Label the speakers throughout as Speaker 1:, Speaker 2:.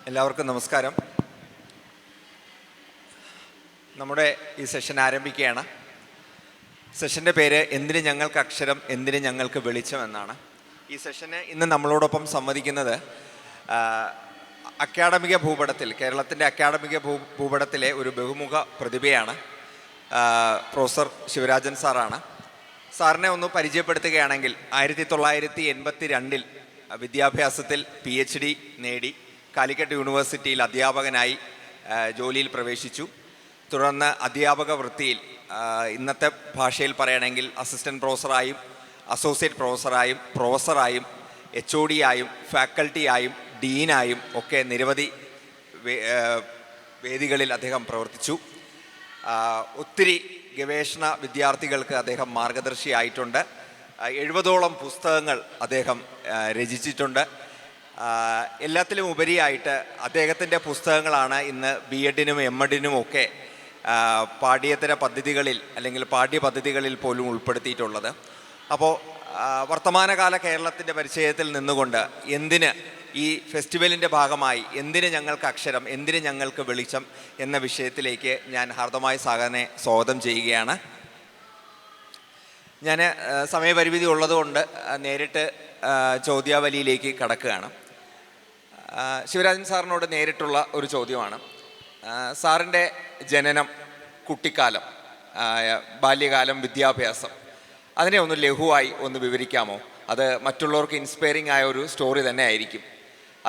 Speaker 1: എല്ലാവർക്കും നമസ്കാരം. നമ്മുടെ ഈ സെഷൻ ആരംഭിക്കുകയാണ്. സെഷൻ്റെ പേര് എന്തിന് ഞങ്ങൾക്ക് അക്ഷരം, എന്തിന് ഞങ്ങൾക്ക് വെളിച്ചം എന്നാണ്. ഈ സെഷന് ഇന്ന് നമ്മളോടൊപ്പം സംവദിക്കുന്നത് അക്കാഡമിക ഭൂപടത്തിൽ, കേരളത്തിൻ്റെ അക്കാഡമിക ഭൂപടത്തിലെ ഒരു ബഹുമുഖ പ്രതിഭയാണ്. പ്രൊഫസർ ശിവരാജൻ സാറാണ്. സാറിനെ ഒന്ന് പരിചയപ്പെടുത്തുകയാണെങ്കിൽ 1982 വിദ്യാഭ്യാസത്തിൽ PhD നേടി കാലിക്കറ്റ് യൂണിവേഴ്സിറ്റിയിൽ അധ്യാപകനായി ജോലിയിൽ പ്രവേശിച്ചു. തുടർന്ന് അധ്യാപക വൃത്തിയിൽ ഇന്നത്തെ ഭാഷയിൽ പറയുകയാണെങ്കിൽ അസിസ്റ്റൻറ്റ് പ്രൊഫസറായും അസോസിയേറ്റ് പ്രൊഫസറായും പ്രൊഫസറായും HOD ആയും ഫാക്കൽറ്റിയായും ഡീനായും ഒക്കെ നിരവധി വേദികളിൽ അദ്ദേഹം പ്രവർത്തിച്ചു. ഒത്തിരി ഗവേഷണ വിദ്യാർത്ഥികൾക്ക് അദ്ദേഹം മാർഗദർശിയായിട്ടുണ്ട്. 70ഓളം പുസ്തകങ്ങൾ അദ്ദേഹം രചിച്ചിട്ടുണ്ട്. എല്ലാത്തിലും ഉപരിയായിട്ട് അദ്ദേഹത്തിൻ്റെ പുസ്തകങ്ങളാണ് ഇന്ന് B.Edനും M.Edനും ഒക്കെ പാഠ്യേതര പദ്ധതികളിൽ അല്ലെങ്കിൽ പാഠ്യപദ്ധതികളിൽ പോലും ഉൾപ്പെടുത്തിയിട്ടുള്ളത്. അപ്പോൾ വർത്തമാനകാല കേരളത്തിൻ്റെ പരിചയത്തിൽ നിന്നുകൊണ്ട് എന്തിന് ഈ ഫെസ്റ്റിവലിൻ്റെ ഭാഗമായി എന്തിന് ഞങ്ങൾക്ക് അക്ഷരം, എന്തിന് ഞങ്ങൾക്ക് വെളിച്ചം എന്ന വിഷയത്തിലേക്ക് ഞാൻ ഹാർദമായി സാഗറിനെ സ്വാഗതം ചെയ്യുകയാണ്. ഞാൻ സമയപരിമിതി ഉള്ളതുകൊണ്ട് നേരിട്ട് ചോദ്യാവലിയിലേക്ക് കടക്കുകയാണ്. ശിവരാജൻ സാറിനോട് നേരിട്ടുള്ള ഒരു ചോദ്യമാണ്. സാറിൻ്റെ ജനനം, കുട്ടിക്കാലം, ബാല്യകാലം, വിദ്യാഭ്യാസം, അതിനെ ഒന്ന് ലഘുവായി ഒന്ന് വിവരിക്കാമോ? അത് മറ്റുള്ളവർക്ക് ഇൻസ്പയറിംഗ് ആയ ഒരു സ്റ്റോറി തന്നെ ആയിരിക്കും.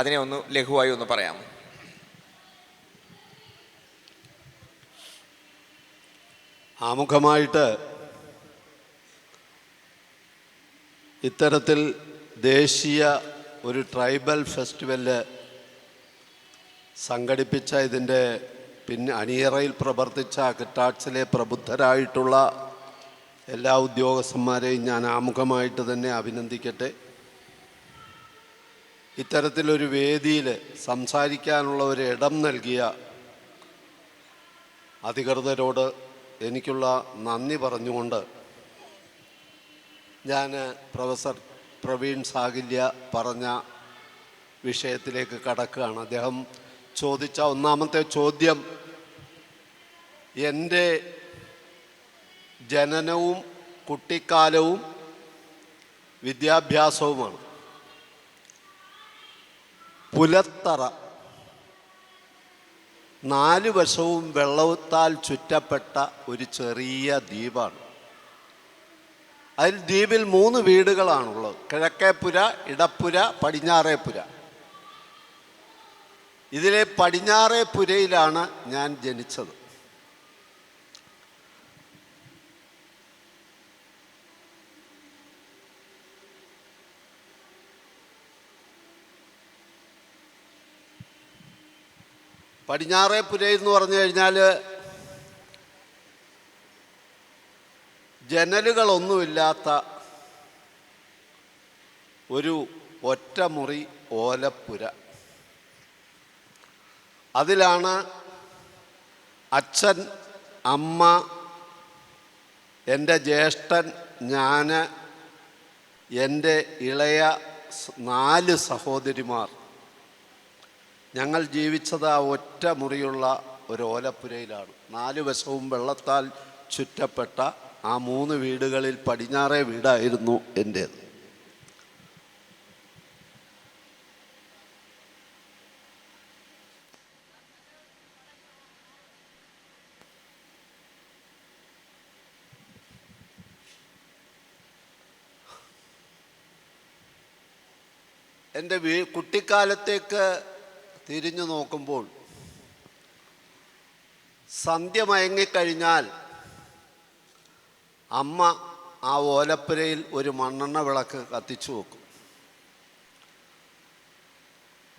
Speaker 1: അതിനെ ഒന്ന് ലഘുവായി ഒന്ന് പറയാമോ?
Speaker 2: ആമുഖമായിട്ട് ഇത്തരത്തിൽ ദേശീയ ഒരു ട്രൈബൽ ഫെസ്റ്റിവല് സംഘടിപ്പിച്ച ഇതിൻ്റെ അണിയറയിൽ പ്രവർത്തിച്ച കിറ്റാക്സിലെ പ്രബുദ്ധരായിട്ടുള്ള എല്ലാ ഉദ്യോഗസ്ഥന്മാരെയും ഞാൻ ആമുഖമായിട്ട് തന്നെ അഭിനന്ദിക്കട്ടെ. ഇത്തരത്തിലൊരു വേദിയിൽ സംസാരിക്കാനുള്ള ഒരു ഇടം നൽകിയ അധികൃതരോട് എനിക്കുള്ള നന്ദി പറഞ്ഞുകൊണ്ട് ഞാൻ പ്രൊഫസർ പ്രവീൺ സാഗില്യ പറഞ്ഞ വിഷയത്തിലേക്ക് കടക്കുകയാണ്. അദ്ദേഹം ചോദിച്ച ഒന്നാമത്തെ ചോദ്യം എൻ്റെ ജനനവും കുട്ടിക്കാലവും വിദ്യാഭ്യാസവുമാണ്. പുലത്തറ 4 വശവും വെള്ളത്താൽ ചുറ്റപ്പെട്ട ഒരു ചെറിയ ദ്വീപാണ്. അതിൽ ദ്വീപിൽ 3 വീടുകളാണുള്ളത്. കിഴക്കേപ്പുര, ഇടപ്പുര, പടിഞ്ഞാറേപ്പുര. ഇതിലെ പടിഞ്ഞാറേപ്പുരയിലാണ് ഞാൻ ജനിച്ചത്. പടിഞ്ഞാറേപ്പുരയെന്ന് പറഞ്ഞു കഴിഞ്ഞാൽ ജനലുകളൊന്നുമില്ലാത്ത ഒരു ഒറ്റമുറി ഓലപ്പുര. അതിലാണ് അച്ഛൻ, അമ്മ, എൻ്റെ ജ്യേഷ്ഠൻ, ഞാൻ, എൻ്റെ ഇളയ 4 സഹോദരിമാർ, ഞങ്ങൾ ജീവിച്ചത് ആ ഒറ്റ മുറിയുള്ള ഒരു ഓലപ്പുരയിലാണ്. 4 വശവും വെള്ളത്താൽ ചുറ്റപ്പെട്ട ആ 3 വീടുകളിൽ പടിഞ്ഞാറേ വീടായിരുന്നു എൻ്റേത്. എൻ്റെ കുട്ടിക്കാലത്തേക്ക് തിരിഞ്ഞു നോക്കുമ്പോൾ സന്ധ്യ മയങ്ങിക്കഴിഞ്ഞാൽ അമ്മ ആ ഓലപ്പുരയിൽ ഒരു മണ്ണെണ്ണ വിളക്ക് കത്തിച്ചു വെക്കും.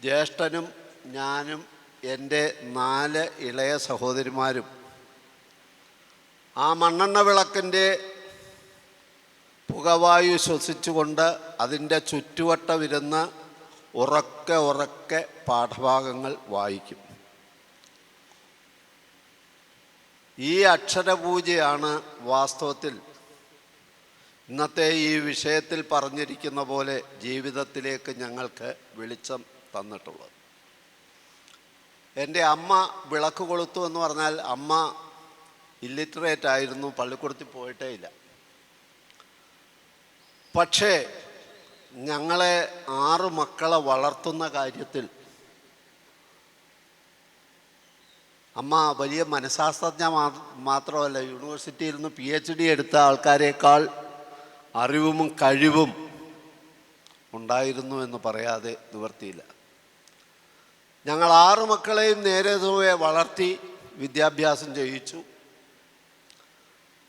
Speaker 2: ജ്യേഷ്ഠനും ഞാനും എൻ്റെ 4 ഇളയ സഹോദരിമാരും ആ മണ്ണെണ്ണ വിളക്കിൻ്റെ പുകവായു ശ്വസിച്ചുകൊണ്ട് അതിൻ്റെ ചുറ്റുവട്ടമിരുന്ന് ഉറക്കെ പാഠഭാഗങ്ങൾ വായിക്കും. ഈ അക്ഷരപൂജയാണ് വാസ്തവത്തിൽ ഇന്നത്തെ ഈ വിഷയത്തിൽ പറഞ്ഞിരിക്കുന്ന പോലെ ജീവിതത്തിലേക്ക് ഞങ്ങൾക്ക് വെളിച്ചം തന്നിട്ടുള്ളത്. എൻ്റെ അമ്മ വിളക്ക് കൊളുത്തു എന്ന് പറഞ്ഞാൽ അമ്മ ഇല്ലിറ്ററേറ്റ് ആയിരുന്നു, പള്ളിക്കൂടത്തിൽ പോയിട്ടേ ഇല്ല. പക്ഷേ ഞങ്ങളെ 6 മക്കളെ വളർത്തുന്ന കാര്യത്തിൽ അമ്മ വലിയ മനഃശാസ്ത്രജ്ഞ മാത്രമല്ല, യൂണിവേഴ്സിറ്റിയിൽ നിന്ന് PhD എടുത്ത ആൾക്കാരേക്കാൾ അറിവും കഴിവും ഉണ്ടായിരുന്നു എന്ന് പറയാതെ നിവർത്തിയില്ല. ഞങ്ങൾ 6 മക്കളെയും നേരെ വളർത്തി വിദ്യാഭ്യാസം ചെയ്യിച്ചു.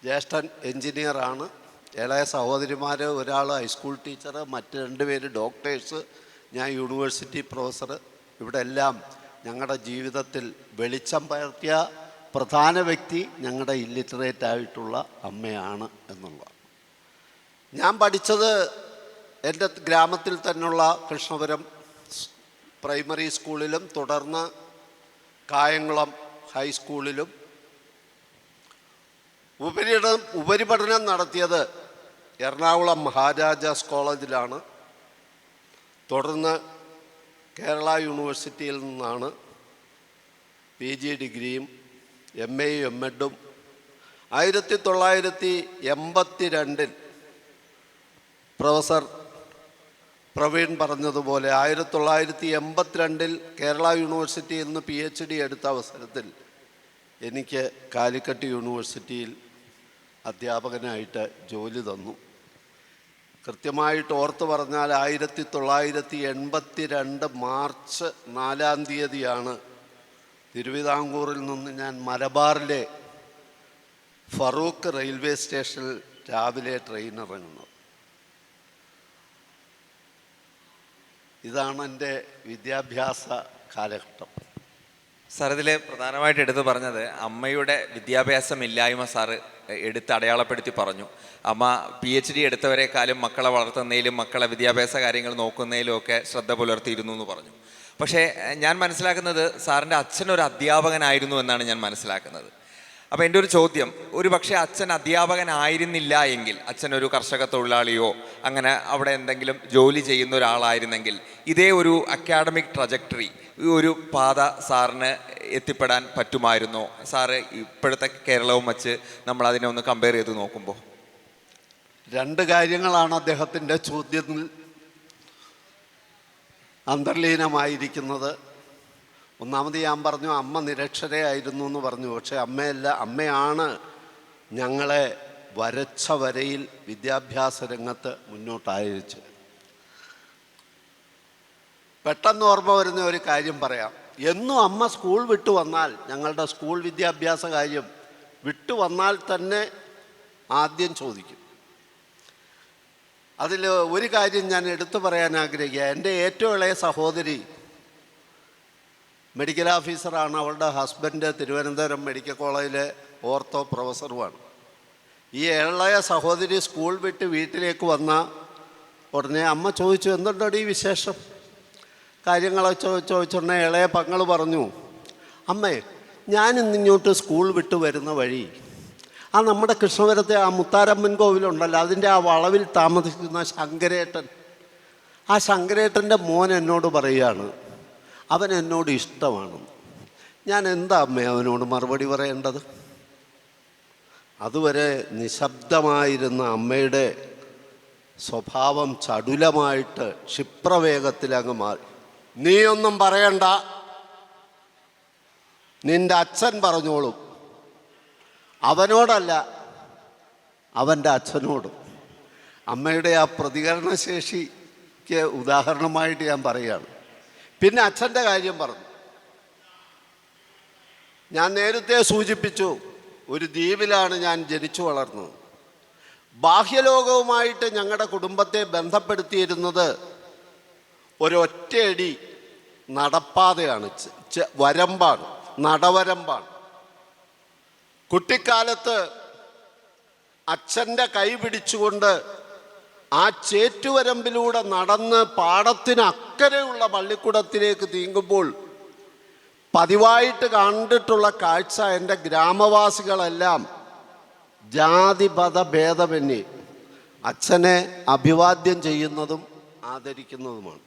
Speaker 2: ജ്യേഷ്ഠൻ എൻജിനീയറാണ്, ഇളയ സഹോദരിമാർ ഒരാൾ ഹൈസ്കൂൾ ടീച്ചർ, മറ്റ് 2 പേര് ഡോക്ടേഴ്സ്, ഞാൻ യൂണിവേഴ്സിറ്റി പ്രൊഫസർ. ഇവിടെ എല്ലാം ഞങ്ങളുടെ ജീവിതത്തിൽ വെളിച്ചം പകർത്തിയ പ്രധാന വ്യക്തി ഞങ്ങളുടെ ഇല്ലിറ്ററേറ്റ് ആയിട്ടുള്ള അമ്മയാണ് എന്നുള്ളതാണ്. ഞാൻ പഠിച്ചത് എൻ്റെ ഗ്രാമത്തിൽ തന്നെയുള്ള കൃഷ്ണപുരം പ്രൈമറി സ്കൂളിലും തുടർന്ന് കായംകുളം ഹൈസ്കൂളിലും ഉപരിപഠനം നടത്തിയത് എറണാകുളം മഹാരാജാസ് കോളേജിലാണ്. തുടർന്ന് കേരള യൂണിവേഴ്സിറ്റിയിൽ നിന്നാണ് PG ഡിഗ്രിയും MAയും MEdും 1982 പ്രൊഫസർ പ്രവീൺ പറഞ്ഞതുപോലെ 1982 കേരള യൂണിവേഴ്സിറ്റിയിൽ നിന്ന് PhD എടുത്ത അവസരത്തിൽ എനിക്ക് കാലിക്കറ്റ് യൂണിവേഴ്സിറ്റിയിൽ അധ്യാപകനായിട്ട് ജോലി തന്നു. കൃത്യമായിട്ട് ഓർത്ത് പറഞ്ഞാൽ 1982 മാർച്ച് 4-ാം തീയതിയാണ് തിരുവിതാംകൂറിൽ നിന്ന് ഞാൻ മലബാറിലെ ഫറൂഖ് റെയിൽവേ സ്റ്റേഷനിൽ രാവിലെ ട്രെയിൻ ഇറങ്ങുന്നത്. ഇതാണ് എൻ്റെ വിദ്യാഭ്യാസ കാലഘട്ടം.
Speaker 1: സാർ, ഇതിൽ പ്രധാനമായിട്ട് എടുത്തു പറഞ്ഞത് അമ്മയുടെ വിദ്യാഭ്യാസമില്ലായ്മ സാറ് എടുത്ത് അടയാളപ്പെടുത്തി പറഞ്ഞു. അമ്മ PhD എടുത്തവരെക്കാളും മക്കളെ വളർത്തുന്നതിലും മക്കളെ വിദ്യാഭ്യാസ കാര്യങ്ങൾ നോക്കുന്നതിലും ഒക്കെ ശ്രദ്ധ പുലർത്തിയിരുന്നു എന്ന് പറഞ്ഞു. പക്ഷേ ഞാൻ മനസ്സിലാക്കുന്നത് സാറിൻ്റെ അച്ഛനൊരു അധ്യാപകനായിരുന്നു എന്നാണ് ഞാൻ മനസ്സിലാക്കുന്നത്. അപ്പോൾ എൻ്റെ ഒരു ചോദ്യം, ഒരു പക്ഷേ അച്ഛൻ അധ്യാപകനായിരുന്നില്ല എങ്കിൽ, അച്ഛനൊരു കർഷക തൊഴിലാളിയോ അങ്ങനെ അവിടെ എന്തെങ്കിലും ജോലി ചെയ്യുന്ന ഒരാളായിരുന്നെങ്കിൽ ഇതേ ഒരു അക്കാഡമിക് ട്രജക്ടറി, ഒരു പാത സാറിന് എത്തിപ്പെടാൻ പറ്റുമായിരുന്നോ? സാറ് ഇപ്പോഴത്തെ കേരളവും വച്ച് നമ്മൾ അതിനെ ഒന്ന് കമ്പയർ ചെയ്ത് നോക്കുമ്പോൾ
Speaker 2: 2 കാര്യങ്ങളാണ് അദ്ദേഹത്തിൻ്റെ ചോദ്യത്തിൽ അന്തർലീനമായിരിക്കുന്നത്. ഒന്നാമത് ഞാൻ പറഞ്ഞു അമ്മ നിരക്ഷരയായിരുന്നു എന്ന് പറഞ്ഞു. പക്ഷേ അമ്മയല്ല, അമ്മയാണ് ഞങ്ങളെ വരച്ച വരയിൽ വിദ്യാഭ്യാസ രംഗത്ത് മുന്നോട്ടയച്ചത്. പെട്ടെന്ന് ഓർമ്മ വരുന്ന ഒരു കാര്യം പറയാം. എന്നും അമ്മ സ്കൂൾ വിട്ടു വന്നാൽ, ഞങ്ങളുടെ സ്കൂൾ വിദ്യാഭ്യാസ കാര്യം വിട്ടു വന്നാൽ തന്നെ ആദ്യം ചോദിക്കും. അതിൽ ഒരു കാര്യം ഞാൻ എടുത്തു പറയാൻ ആഗ്രഹിക്കുക. എൻ്റെ ഏറ്റവും ഇളയ സഹോദരി മെഡിക്കൽ ഓഫീസറാണ്. അവളുടെ ഹസ്ബൻഡ് തിരുവനന്തപുരം മെഡിക്കൽ കോളേജിലെ ഓർത്തോ പ്രൊഫസറുമാണ്. ഈ ഇളയ സഹോദരി സ്കൂൾ വിട്ട് വീട്ടിലേക്ക് വന്ന ഉടനെ അമ്മ ചോദിച്ചു, എന്തുണ്ടോ ഈ വിശേഷം, കാര്യങ്ങളൊക്കെ ചോദിച്ചുടനെ ഇളയ പങ്ങൾ പറഞ്ഞു, അമ്മേ ഞാനിന്നിങ്ങോട്ട് സ്കൂൾ വിട്ട് വരുന്ന വഴി നമ്മുടെ കൃഷ്ണപുരത്തെ മുത്താരമ്മൻ കോവിലുണ്ടല്ലോ, അതിൻ്റെ ആ വളവിൽ താമസിക്കുന്ന ശങ്കരേട്ടൻ, ആ ശങ്കരേട്ടൻ്റെ മോൻ എന്നോട് പറയുകയാണ് അവൻ എന്നോട് ഇഷ്ടമാണ്. ഞാൻ എന്താ അമ്മേ അവനോട് മറുപടി പറയേണ്ടത്? അതുവരെ നിശബ്ദമായിരുന്ന അമ്മയുടെ സ്വഭാവം ചടുലമായിട്ട് ക്ഷിപ്രവേഗത്തിലങ്ങ് മാറി. നീയൊന്നും പറയണ്ട, നിൻ്റെ അച്ഛൻ പറഞ്ഞോളും. അവനോടല്ല, അവൻ്റെ അച്ഛനോടും. അമ്മയുടെ ആ പ്രതികരണശേഷിക്ക് ഉദാഹരണമായിട്ട് ഞാൻ പറയുകയാണ്. പിന്നെ അച്ഛൻ്റെ കാര്യം പറഞ്ഞു. ഞാൻ നേരത്തെ സൂചിപ്പിച്ചു, ഒരു ദ്വീപിലാണ് ഞാൻ ജനിച്ചു വളർന്നത്. ബാഹ്യലോകവുമായിട്ട് ഞങ്ങളുടെ കുടുംബത്തെ ബന്ധപ്പെടുത്തിയിരുന്നത് ഒരൊറ്റയടി നടപ്പാതയാണ്, വരമ്പാണ്, നടവരമ്പാണ്. കുട്ടിക്കാലത്ത് അച്ഛൻ്റെ കൈ പിടിച്ചുകൊണ്ട് ആ ചേറ്റുവരമ്പിലൂടെ നടന്ന് പാടത്തിന് അക്കരെയുള്ള പള്ളിക്കൂടത്തിലേക്ക് നീങ്ങുമ്പോൾ പതിവായിട്ട് കണ്ടിട്ടുള്ള കാഴ്ച എൻ്റെ ഗ്രാമവാസികളെല്ലാം ജാതിമത ഭേദമന്യേ അച്ഛനെ അഭിവാദ്യം ചെയ്യുന്നതും ആദരിക്കുന്നതുമാണ്.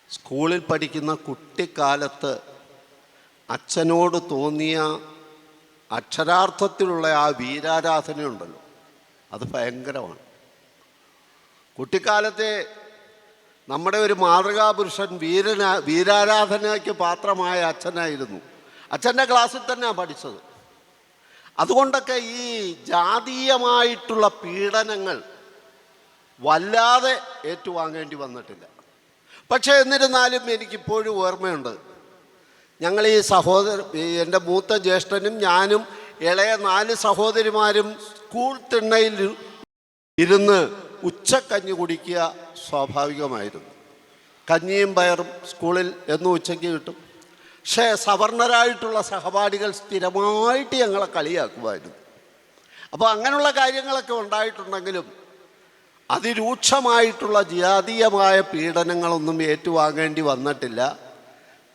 Speaker 2: സ്കൂളിൽ പഠിക്കുന്ന കുട്ടിക്കാലത്ത് അച്ഛനോട് തോന്നിയ അക്ഷരാർത്ഥത്തിലുള്ള ആ വീരാരാധനയുണ്ടല്ലോ, അത് ഭയങ്കരമാണ്. കുട്ടിക്കാലത്തെ നമ്മുടെ ഒരു മാതൃകാപുരുഷൻ വീരാരാധനയ്ക്ക് പാത്രമായ അച്ഛനായിരുന്നു. അച്ഛൻ്റെ ക്ലാസ്സിൽ തന്നെയാണ് പഠിച്ചത്. അതുകൊണ്ടൊക്കെ ഈ ജാതീയമായിട്ടുള്ള പീഡനങ്ങൾ വല്ലാതെ ഏറ്റുവാങ്ങേണ്ടി വന്നിട്ടില്ല. പക്ഷേ എന്നിരുന്നാലും എനിക്കിപ്പോഴും ഓർമ്മയുണ്ട്, ഞങ്ങൾ ഈ എൻ്റെ മൂത്ത ജ്യേഷ്ഠനും ഞാനും ഇളയ 4 സഹോദരിമാരും സ്കൂൾ തിണ്ണയിൽ ഇരുന്ന് ഉച്ചക്കഞ്ഞി കുടിക്കുക സ്വാഭാവികമായിരുന്നു. കഞ്ഞിയും പയറും സ്കൂളിൽ എന്നും ഉച്ചയ്ക്ക് കിട്ടും. പക്ഷേ സവർണരായിട്ടുള്ള സഹപാഠികൾ സ്ഥിരമായിട്ട് ഞങ്ങളെ കളിയാക്കുമായിരുന്നു. അപ്പോൾ അങ്ങനെയുള്ള കാര്യങ്ങളൊക്കെ ഉണ്ടായിട്ടുണ്ടെങ്കിലും അതിരൂക്ഷമായിട്ടുള്ള ജാതീയമായ പീഡനങ്ങളൊന്നും ഏറ്റുവാങ്ങേണ്ടി വന്നിട്ടില്ല.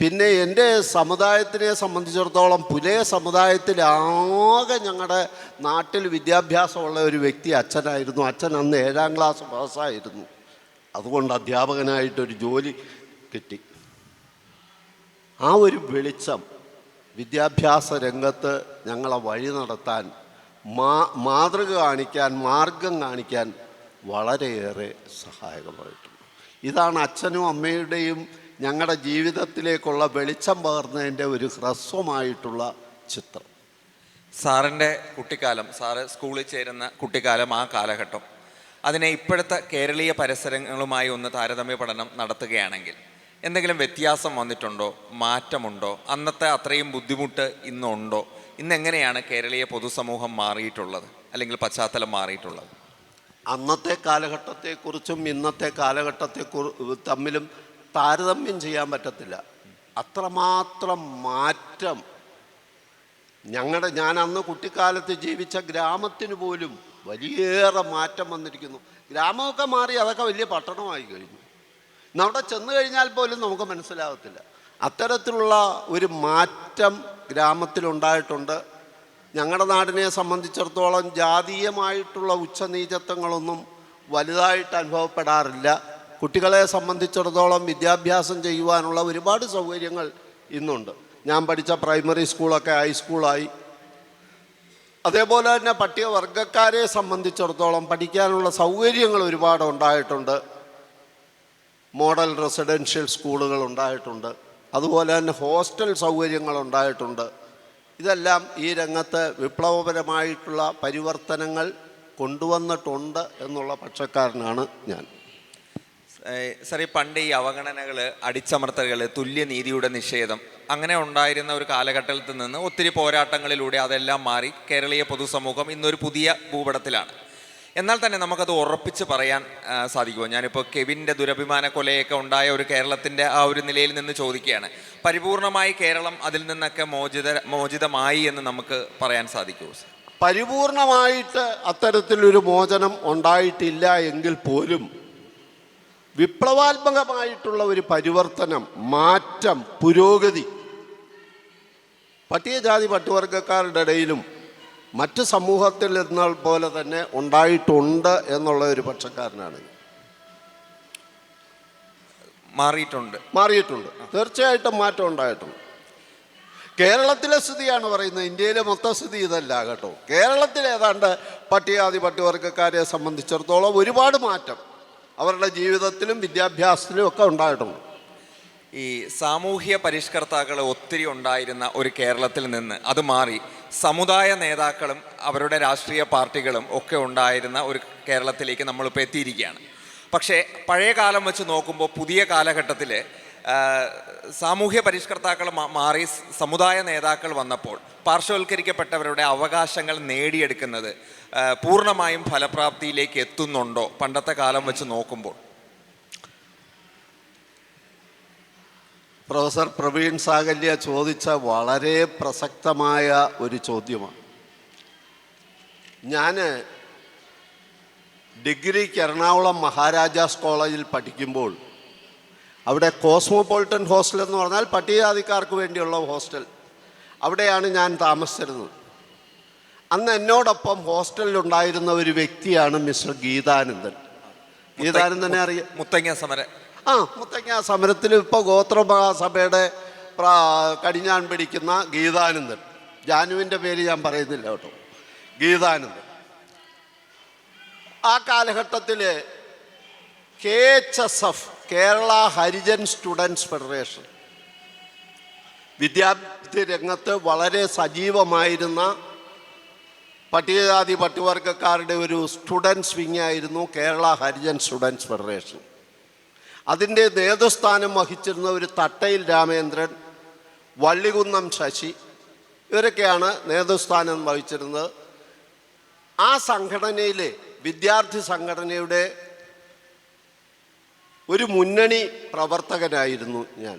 Speaker 2: പിന്നെ എൻ്റെ സമുദായത്തിനെ സംബന്ധിച്ചിടത്തോളം പുലയ സമുദായത്തിലാകെ ഞങ്ങളുടെ നാട്ടിൽ വിദ്യാഭ്യാസമുള്ള ഒരു വ്യക്തി അച്ഛനായിരുന്നു. അച്ഛൻ അന്ന് 7ാം ക്ലാസ് പാസ്സായിരുന്നു. അതുകൊണ്ട് അധ്യാപകനായിട്ടൊരു ജോലി കിട്ടി. ആ ഒരു വെളിച്ചം വിദ്യാഭ്യാസ രംഗത്ത് ഞങ്ങളെ വഴി നടത്താൻ, മാതൃക കാണിക്കാൻ, മാർഗം കാണിക്കാൻ വളരെയേറെ സഹായകമായിട്ടുണ്ട്. ഇതാണ് അച്ഛനും അമ്മയുടെയും ഞങ്ങളുടെ ജീവിതത്തിലേക്കുള്ള വെളിച്ചം പകർന്നതിൻ്റെ ഒരു ഹ്രസ്വമായിട്ടുള്ള ചിത്രം.
Speaker 1: സാറിൻ്റെ കുട്ടിക്കാലം, സാറ് സ്കൂളിൽ ചേരുന്ന കുട്ടിക്കാലം, ആ കാലഘട്ടം, അതിനെ ഇപ്പോഴത്തെ കേരളീയ പരിസരങ്ങളുമായി ഒന്ന് താരതമ്യ പഠനം നടത്തുകയാണെങ്കിൽ എന്തെങ്കിലും വ്യത്യാസം വന്നിട്ടുണ്ടോ, മാറ്റമുണ്ടോ, അന്നത്തെ അത്രയും ബുദ്ധിമുട്ട് ഇന്നുണ്ടോ? ഇന്നെങ്ങനെയാണ് കേരളീയ പൊതുസമൂഹം മാറിയിട്ടുള്ളത്, അല്ലെങ്കിൽ പശ്ചാത്തലം മാറിയിട്ടുള്ളത്?
Speaker 2: അന്നത്തെ കാലഘട്ടത്തെക്കുറിച്ചും ഇന്നത്തെ തമ്മിലും താരതമ്യം ചെയ്യാൻ പറ്റത്തില്ല. അത്രമാത്രം മാറ്റം ഞാൻ അന്ന് കുട്ടിക്കാലത്ത് ജീവിച്ച ഗ്രാമത്തിന് പോലും വലിയേറെ മാറ്റം വന്നിരിക്കുന്നു. ഗ്രാമമൊക്കെ മാറി അതൊക്കെ വലിയ പട്ടണമായി കഴിഞ്ഞു. ഇന്നവിടെ ചെന്ന് കഴിഞ്ഞാൽ പോലും നമുക്ക് മനസ്സിലാകത്തില്ല. അത്തരത്തിലുള്ള ഒരു മാറ്റം ഗ്രാമത്തിലുണ്ടായിട്ടുണ്ട്. ഞങ്ങളുടെ നാടിനെ സംബന്ധിച്ചിടത്തോളം ജാതീയമായിട്ടുള്ള ഉച്ചനീചത്വങ്ങളൊന്നും വലുതായിട്ട് അനുഭവപ്പെടാറില്ല. കുട്ടികളെ സംബന്ധിച്ചിടത്തോളം വിദ്യാഭ്യാസം ചെയ്യുവാനുള്ള ഒരുപാട് സൗകര്യങ്ങൾ ഇന്നുണ്ട്. ഞാൻ പഠിച്ച പ്രൈമറി സ്കൂളൊക്കെ ഹൈസ്കൂളായി. അതേപോലെ തന്നെ പട്ടികവർഗക്കാരെ സംബന്ധിച്ചിടത്തോളം പഠിക്കാനുള്ള സൗകര്യങ്ങൾ ഒരുപാട് ഉണ്ടായിട്ടുണ്ട്. മോഡൽ റെസിഡൻഷ്യൽ സ്കൂളുകൾ ഉണ്ടായിട്ടുണ്ട്. അതുപോലെ തന്നെ ഹോസ്റ്റൽ സൗകര്യങ്ങൾ ഉണ്ടായിട്ടുണ്ട്. ഇതെല്ലാം ഈ രംഗത്ത് വിപ്ലവപരമായിട്ടുള്ള പരിവർത്തനങ്ങൾ കൊണ്ടുവന്നിട്ടുണ്ട് എന്നുള്ള പക്ഷക്കാരനാണ് ഞാൻ.
Speaker 1: സാർ, പണ്ട് ഈ അവഗണനകൾ, അടിച്ചമർത്തലുകൾ, തുല്യനീതിയുടെ നിഷേധം അങ്ങനെ ഉണ്ടായിരുന്ന ഒരു കാലഘട്ടത്തിൽ നിന്ന് ഒത്തിരി പോരാട്ടങ്ങളിലൂടെ അതെല്ലാം മാറി കേരളീയ പൊതുസമൂഹം ഇന്നൊരു പുതിയ ഭൂപടത്തിലാണ്. എന്നാൽ തന്നെ നമുക്കത് ഉറപ്പിച്ച് പറയാൻ സാധിക്കുമോ? ഞാനിപ്പോൾ കെവിൻ്റെ ദുരഭിമാന കൊലയൊക്കെ ഉണ്ടായ ഒരു കേരളത്തിൻ്റെ ആ ഒരു നിലയിൽ നിന്ന് ചോദിക്കുകയാണ്. പരിപൂർണമായി കേരളം അതിൽ നിന്നൊക്കെ മോചിതമായി എന്ന് നമുക്ക് പറയാൻ സാധിക്കുമോ?
Speaker 2: പരിപൂർണമായിട്ട് അത്തരത്തിലൊരു മോചനം ഉണ്ടായിട്ടില്ല എങ്കിൽ പോലും വിപ്ലവാത്മകമായിട്ടുള്ള ഒരു പരിവർത്തനം, മാറ്റം, പുരോഗതി പട്ടികജാതി പട്ടികവർഗക്കാരുടെ ഇടയിലും മറ്റ് സമൂഹത്തിൽ എന്ന പോലെ തന്നെ ഉണ്ടായിട്ടുണ്ട് എന്നുള്ള ഒരു പക്ഷക്കാരനാണ്. മാറിയിട്ടുണ്ട്, തീർച്ചയായിട്ടും മാറ്റം ഉണ്ടായിട്ടുണ്ട്. കേരളത്തിലെ സ്ഥിതിയാണ് പറയുന്നത്, ഇന്ത്യയിലെ മൊത്തം സ്ഥിതി ഇതല്ല കേട്ടോ. കേരളത്തിൽ ഏതാണ്ട് പട്ടികജാതി പട്ടികവർഗക്കാരെ സംബന്ധിച്ചിടത്തോളം ഒരുപാട് മാറ്റം അവരുടെ ജീവിതത്തിലും വിദ്യാഭ്യാസത്തിലും ഒക്കെ ഉണ്ടായിട്ടുണ്ട്.
Speaker 1: ഈ സാമൂഹ്യ പരിഷ്കർത്താക്കൾ ഒത്തിരി ഉണ്ടായിരുന്ന ഒരു കേരളത്തിൽ നിന്ന് അത് മാറി സമുദായ നേതാക്കളും അവരുടെ രാഷ്ട്രീയ പാർട്ടികളും ഒക്കെ ഉണ്ടായിരുന്ന ഒരു കേരളത്തിലേക്ക് നമ്മളിപ്പോൾ എത്തിയിരിക്കുകയാണ്. പക്ഷേ പഴയ കാലം വെച്ച് നോക്കുമ്പോൾ പുതിയ കാലഘട്ടത്തിൽ സാമൂഹ്യ പരിഷ്കർത്താക്കൾ മാറി സമുദായ നേതാക്കൾ വന്നപ്പോൾ പാർശ്വവൽക്കരിക്കപ്പെട്ടവരുടെ അവകാശങ്ങൾ നേടിയെടുക്കുന്നത് പൂർണ്ണമായും ഫലപ്രാപ്തിയിലേക്ക് എത്തുന്നുണ്ടോ പണ്ടത്തെ കാലം വെച്ച് നോക്കുമ്പോൾ?
Speaker 2: പ്രൊഫസർ പ്രവീൺ സാകല്യ ചോദിച്ച വളരെ പ്രസക്തമായ ഒരു ചോദ്യമാണ്. ഞാൻ ഡിഗ്രിക്ക് എറണാകുളം മഹാരാജാസ് കോളേജിൽ പഠിക്കുമ്പോൾ അവിടെ കോസ്മോപൊളിറ്റൻ ഹോസ്റ്റൽ എന്ന് പറഞ്ഞാൽ പട്ടികജാതിക്കാർക്ക് വേണ്ടിയുള്ള ഹോസ്റ്റൽ, അവിടെയാണ് ഞാൻ താമസിച്ചിരുന്നത്. അന്ന് എന്നോടൊപ്പം ഹോസ്റ്റലിലുണ്ടായിരുന്ന ഒരു വ്യക്തിയാണ് മിസ്റ്റർ ഗീതാനന്ദൻ. ഗീതാനന്ദനെ അറിയാം?
Speaker 1: മുത്തങ്ങ സമരം.
Speaker 2: മുത്തങ്ങ സമരത്തിൽ ഇപ്പോൾ ഗോത്രമഹാസഭയുടെ കടിഞ്ഞാൺ പിടിക്കുന്ന ഗീതാനന്ദൻ, ജാനുവിൻ്റെ പേര് ഞാൻ പറയുന്നില്ല കേട്ടോ, ഗീതാനന്ദൻ. ആ കാലഘട്ടത്തിൽ KHSF, Kerala Harijan students federation, വിദ്യാർത്ഥി രംഗത്ത് വളരെ സജീവമായിരുന്ന പട്ടികജാതി പട്ടികവർഗക്കാരുടെ ഒരു സ്റ്റുഡൻസ് വിങ് ആയിരുന്നു കേരള ഹരിജൻ സ്റ്റുഡൻസ് ഫെഡറേഷൻ. അതിൻ്റെ നേതൃസ്ഥാനം വഹിച്ചിരുന്ന ഒരു തട്ടയിൽ രാമേന്ദ്രൻ, വള്ളികുന്നം ശശി, ഇവരൊക്കെയാണ് നേതൃസ്ഥാനം വഹിച്ചിരുന്നത്. ആ സംഘടനയിലെ വിദ്യാർത്ഥി സംഘടനയുടെ ഒരു മുന്നണി പ്രവർത്തകനായിരുന്നു ഞാൻ.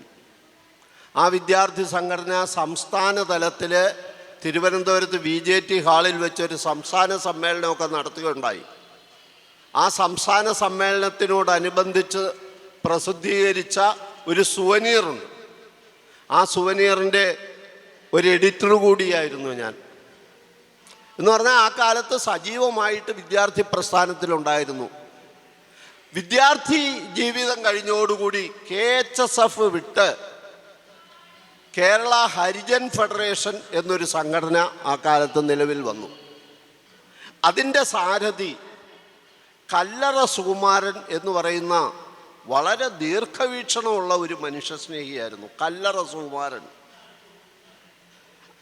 Speaker 2: ആ വിദ്യാർത്ഥി സംഘടന സംസ്ഥാന തലത്തിൽ തിരുവനന്തപുരത്ത് VJT ഹാളിൽ വെച്ചൊരു സംസ്ഥാന സമ്മേളനമൊക്കെ നടത്തുകയുണ്ടായി. ആ സംസ്ഥാന സമ്മേളനത്തിനോടനുബന്ധിച്ച് പ്രസിദ്ധീകരിച്ച ഒരു സുവനീറുണ്ട്. ആ സുവനീറിൻ്റെ ഒരു എഡിറ്റർ കൂടിയായിരുന്നു ഞാൻ. എന്ന് പറഞ്ഞാൽ ആ കാലത്ത് സജീവമായിട്ട് വിദ്യാർത്ഥി പ്രസ്ഥാനത്തിലുണ്ടായിരുന്നു. വിദ്യാർത്ഥി ജീവിതം കഴിഞ്ഞോടുകൂടി KHSF വിട്ട് കേരള ഹരിജൻ ഫെഡറേഷൻ എന്നൊരു സംഘടന ആ കാലത്ത് നിലവിൽ വന്നു. അതിൻ്റെ സാരഥി കല്ലറ സുകുമാരൻ എന്ന് പറയുന്ന വളരെ ദീർഘവീക്ഷണമുള്ള ഒരു മനുഷ്യസ്നേഹിയായിരുന്നു കല്ലറ സുകുമാരൻ.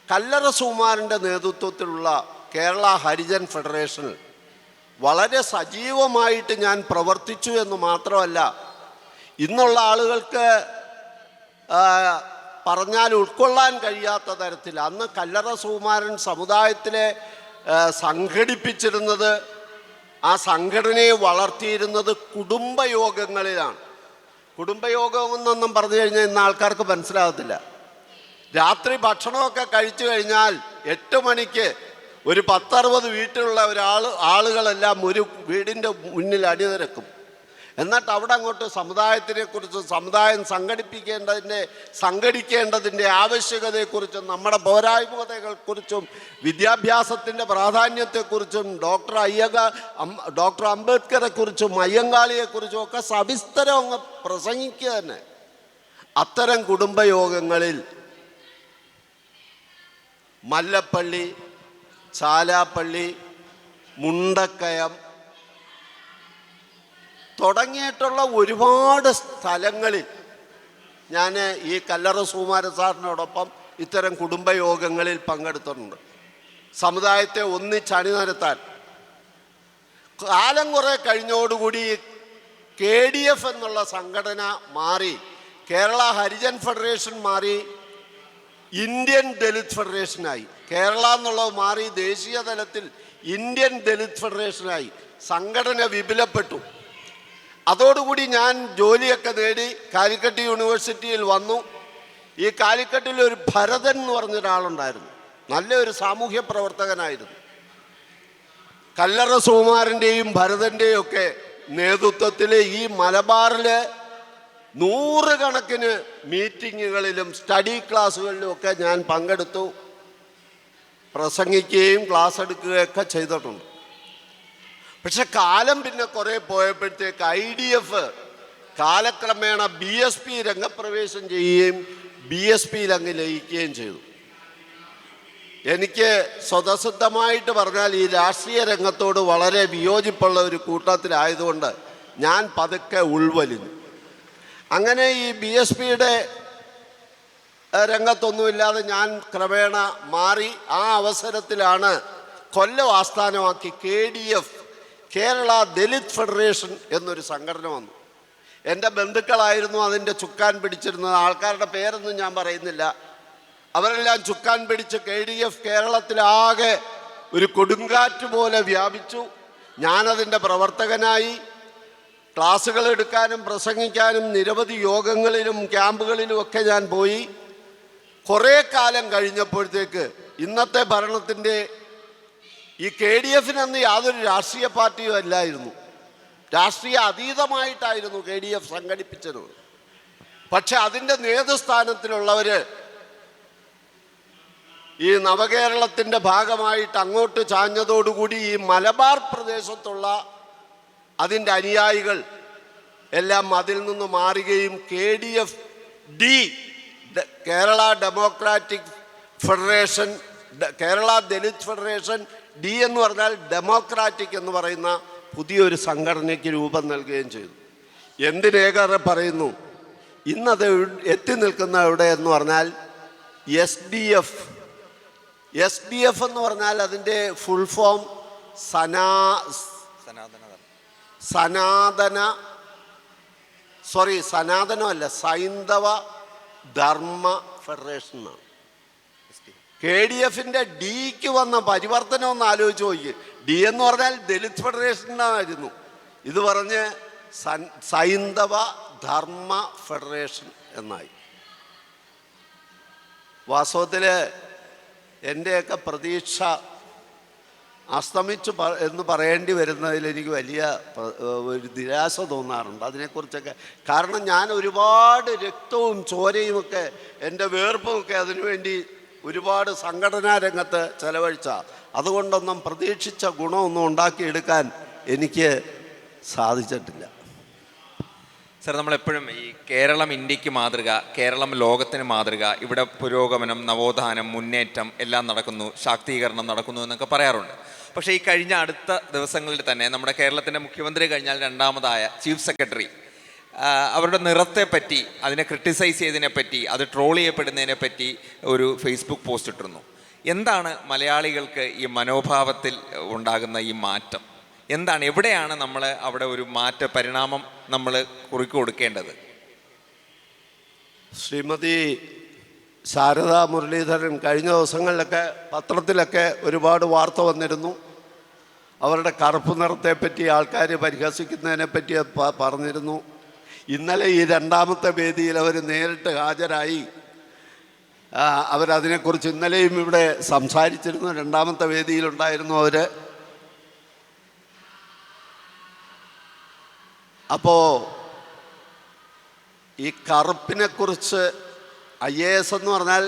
Speaker 2: കല്ലറ സുകുമാരൻ്റെ നേതൃത്വത്തിലുള്ള കേരള ഹരിജൻ ഫെഡറേഷനിൽ വളരെ സജീവമായിട്ട് ഞാൻ പ്രവർത്തിച്ചു എന്ന് മാത്രമല്ല, ഇന്നുള്ള ആളുകൾക്ക് പറഞ്ഞാൽ ഉൾക്കൊള്ളാൻ കഴിയാത്ത തരത്തിൽ അന്ന് കല്ലറ സുകുമാരൻ സമുദായത്തിലെ സംഘടിപ്പിച്ചിരുന്നത്, ആ സംഘടനയെ വളർത്തിയിരുന്നത് കുടുംബയോഗങ്ങളിലാണ്. കുടുംബയോഗം എന്നൊന്നും പറഞ്ഞു കഴിഞ്ഞാൽ ഇന്ന് ആൾക്കാർക്ക് മനസ്സിലാകത്തില്ല. രാത്രി ഭക്ഷണമൊക്കെ കഴിച്ചു കഴിഞ്ഞാൽ 8 മണിക്ക് ഒരു 10-60 വീട്ടിലുള്ള ആളുകളെല്ലാം ഒരു വീടിൻ്റെ മുന്നിൽ അണിനിരക്കും. എന്നിട്ട് അവിടെ അങ്ങോട്ട് സമുദായത്തിനെക്കുറിച്ചും സമുദായം സംഘടിക്കേണ്ടതിൻ്റെ ആവശ്യകതയെക്കുറിച്ചും നമ്മുടെ പോരായ്മകളെക്കുറിച്ചും വിദ്യാഭ്യാസത്തിൻ്റെ പ്രാധാന്യത്തെക്കുറിച്ചും ഡോക്ടർ അംബേദ്കറെക്കുറിച്ചും അയ്യങ്കാളിയെക്കുറിച്ചും ഒക്കെ സവിസ്തരം അങ്ങ് പ്രസംഗിക്കുക തന്നെ. അത്തരം കുടുംബയോഗങ്ങളിൽ മല്ലപ്പള്ളി, ചാലാപ്പള്ളി, മുണ്ടക്കയം തുടങ്ങിയിട്ടുള്ള ഒരുപാട് സ്ഥലങ്ങളിൽ ഞാൻ ഈ കല്ലറ സുകുമാരൻ സാറിനോടൊപ്പം ഇത്തരം കുടുംബയോഗങ്ങളിൽ പങ്കെടുത്തിട്ടുണ്ട്. സമുദായത്തെ ഒന്നിച്ചണിനിരത്താൻ. കാലം കുറേ കഴിഞ്ഞോടുകൂടി KDF എന്നുള്ള സംഘടന മാറി, കേരള ഹരിജൻ ഫെഡറേഷൻ മാറി ഇന്ത്യൻ ദലിത് ഫെഡറേഷനായി. കേരള എന്നുള്ളത് മാറി ദേശീയ തലത്തിൽ ഇന്ത്യൻ ദലിത് ഫെഡറേഷനായി. സംഘടന വിപുലപ്പെട്ടു. അതോടുകൂടി ഞാൻ ജോലിയൊക്കെ നേടി കാലിക്കറ്റ് യൂണിവേഴ്സിറ്റിയിൽ വന്നു. ഈ കാലിക്കറ്റിൽ ഒരു ഭരതൻ എന്ന് പറഞ്ഞൊരാളുണ്ടായിരുന്നു, നല്ലൊരു സാമൂഹ്യ പ്രവർത്തകനായിരുന്നു. കല്ലറ സുകുമാരൻ്റെയും ഭരതൻ്റെയും ഒക്കെ നേതൃത്വത്തിൽ ഈ മലബാറിൽ 100 കണക്കിന് മീറ്റിങ്ങുകളിലും സ്റ്റഡി ക്ലാസ്സുകളിലും ഒക്കെ ഞാൻ പങ്കെടുത്തു, പ്രസംഗിക്കുകയും ക്ലാസ് എടുക്കുകയൊക്കെ ചെയ്തിട്ടുണ്ട്. പക്ഷെ കാലം പിന്നെ കുറേ പോയപ്പോഴത്തേക്ക് IDF കാലക്രമേണ BSP രംഗപ്രവേശം ചെയ്യുകയും BSPയിൽ അങ്ങ് ലയിക്കുകയും ചെയ്തു. എനിക്ക് സ്വതസിദ്ധമായിട്ട് പറഞ്ഞാൽ ഈ രാഷ്ട്രീയ രംഗത്തോട് വളരെ വിയോജിപ്പുള്ള ഒരു കൂട്ടത്തിലായതുകൊണ്ട് ഞാൻ പതുക്കെ ഉൾവലിഞ്ഞു. അങ്ങനെ ഈ BSPയുടെ രംഗത്തൊന്നുമില്ലാതെ ഞാൻ ക്രമേണ മാറി. ആ അവസരത്തിലാണ് കൊല്ലം ആസ്ഥാനമാക്കി KDF, കേരള ദലിത് ഫെഡറേഷൻ എന്നൊരു സംഘടന വന്നു. എൻ്റെ ബന്ധുക്കളായിരുന്നു അതിൻ്റെ ചുക്കാൻ പിടിച്ചിരുന്നത്. ആൾക്കാരുടെ പേരൊന്നും ഞാൻ പറയുന്നില്ല. അവരെല്ലാം ചുക്കാൻ പിടിച്ച് KDF കേരളത്തിലാകെ ഒരു കൊടുങ്കാറ്റ് പോലെ വ്യാപിച്ചു. ഞാനതിൻ്റെ പ്രവർത്തകനായി. ക്ലാസ്സുകൾ എടുക്കാനും പ്രസംഗിക്കാനും നിരവധി യോഗങ്ങളിലും ക്യാമ്പുകളിലും ഒക്കെ ഞാൻ പോയി. കുറേ കാലം കഴിഞ്ഞപ്പോഴത്തേക്ക് ഇന്നത്തെ ഭരണത്തിൻ്റെ ഈ KDFനന്ന് യാതൊരു രാഷ്ട്രീയ പാർട്ടിയും അല്ലായിരുന്നു. രാഷ്ട്രീയ അതീതമായിട്ടായിരുന്നു KDF സംഘടിപ്പിച്ചത്. പക്ഷെ അതിൻ്റെ നേതൃസ്ഥാനത്തിലുള്ളവർ ഈ നവകേരളത്തിൻ്റെ ഭാഗമായിട്ട് അങ്ങോട്ട് ചാഞ്ഞതോടുകൂടി ഈ മലബാർ പ്രദേശത്തുള്ള അതിൻ്റെ അനുയായികൾ എല്ലാം അതിൽ നിന്ന് മാറുകയും KDF D, Kerala democratic federation, Kerala Dalit federation D എന്ന് പറഞ്ഞാൽ ഡെമോക്രാറ്റിക് എന്ന് പറയുന്ന പുതിയൊരു സംഘടനയ്ക്ക് രൂപം നൽകുകയും ചെയ്തു. എന്തിനേറെ പറയുന്നു, ഇന്നത് എത്തി നിൽക്കുന്ന എവിടെ എന്ന് പറഞ്ഞാൽ SDF. SDF എന്ന് പറഞ്ഞാൽ അതിൻ്റെ ഫുൾ ഫോം സനാതനമല്ല, സൈന്ധവ ധർമ്മ ഫെഡറേഷൻ എന്നാണ്. KDFന്റെ ഡിക്ക് വന്ന പരിവർത്തനം ഒന്ന് ആലോചിച്ച് നോക്കി. ഡി എന്ന് പറഞ്ഞാൽ ദലിത് ഫെഡറേഷനായിരുന്നു, ഇത് പറഞ്ഞ് സൈന്ധവ ധർമ്മ ഫെഡറേഷൻ എന്നായി. വാസ്തവത്തിൽ എൻ്റെയൊക്കെ പ്രതീക്ഷ അസ്തമിച്ചു എന്ന് പറയേണ്ടി വരുന്നതിൽ എനിക്ക് വലിയ ഒരു നിരാശ തോന്നാറുണ്ട് അതിനെക്കുറിച്ചൊക്കെ. കാരണം ഞാൻ ഒരുപാട് രക്തവും ചോരയുമൊക്കെ എൻ്റെ വേർപ്പുമൊക്കെ അതിനുവേണ്ടി ഒരുപാട് സംഘടനാ രംഗത്ത് ചെലവഴിച്ച, അതുകൊണ്ടൊന്നും പ്രതീക്ഷിച്ച ഗുണമൊന്നും ഉണ്ടാക്കിയെടുക്കാൻ എനിക്ക് സാധിച്ചിട്ടില്ല.
Speaker 1: സർ, നമ്മളെപ്പോഴും ഈ കേരളം ഇന്ത്യക്ക് മാതൃക, കേരളം ലോകത്തിന് മാതൃക, ഇവിടെ പുരോഗമനം, നവോത്ഥാനം, മുന്നേറ്റം എല്ലാം നടക്കുന്നു, ശാക്തീകരണം നടക്കുന്നു എന്നൊക്കെ പറയാറുണ്ട്. പക്ഷേ ഈ കഴിഞ്ഞ അടുത്ത ദിവസങ്ങളിൽ തന്നെ നമ്മുടെ കേരളത്തിൻ്റെ മുഖ്യമന്ത്രി കഴിഞ്ഞാൽ രണ്ടാമതായ ചീഫ് സെക്രട്ടറി അവരുടെ നിറത്തെപ്പറ്റി, അതിനെ ക്രിട്ടിസൈസ് ചെയ്തതിനെപ്പറ്റി, അത് ട്രോൾ ചെയ്യപ്പെടുന്നതിനെ പറ്റി ഒരു ഫേസ്ബുക്ക് പോസ്റ്റ് ഇട്ടിരുന്നു. എന്താണ് മലയാളികൾക്ക് ഈ മനോഭാവത്തിൽ ഉണ്ടാകുന്ന ഈ മാറ്റം? എന്താണ്, എവിടെയാണ് നമ്മൾ അവിടെ ഒരു പരിണാമം നമ്മൾ കുറിക്ക് കൊടുക്കേണ്ടത്?
Speaker 2: ശ്രീമതി ശാരദ മുരളീധരൻ കഴിഞ്ഞ ദിവസങ്ങളിലൊക്കെ പത്രത്തിലൊക്കെ ഒരുപാട് വാർത്ത വന്നിരുന്നു. അവരുടെ കറുപ്പ് നിറത്തെപ്പറ്റി ആൾക്കാർ പരിഹസിക്കുന്നതിനെപ്പറ്റി പറഞ്ഞിരുന്നു. ഇന്നലെ ഈ രണ്ടാമത്തെ വേദിയിൽ അവർ നേരിട്ട് ഹാജരായി. അവരതിനെക്കുറിച്ച് ഇന്നലെയും ഇവിടെ സംസാരിച്ചിരുന്നു. രണ്ടാമത്തെ വേദിയിലുണ്ടായിരുന്നു അവർ. അപ്പോൾ ഈ കറുപ്പിനെക്കുറിച്ച് IAS എന്ന് പറഞ്ഞാൽ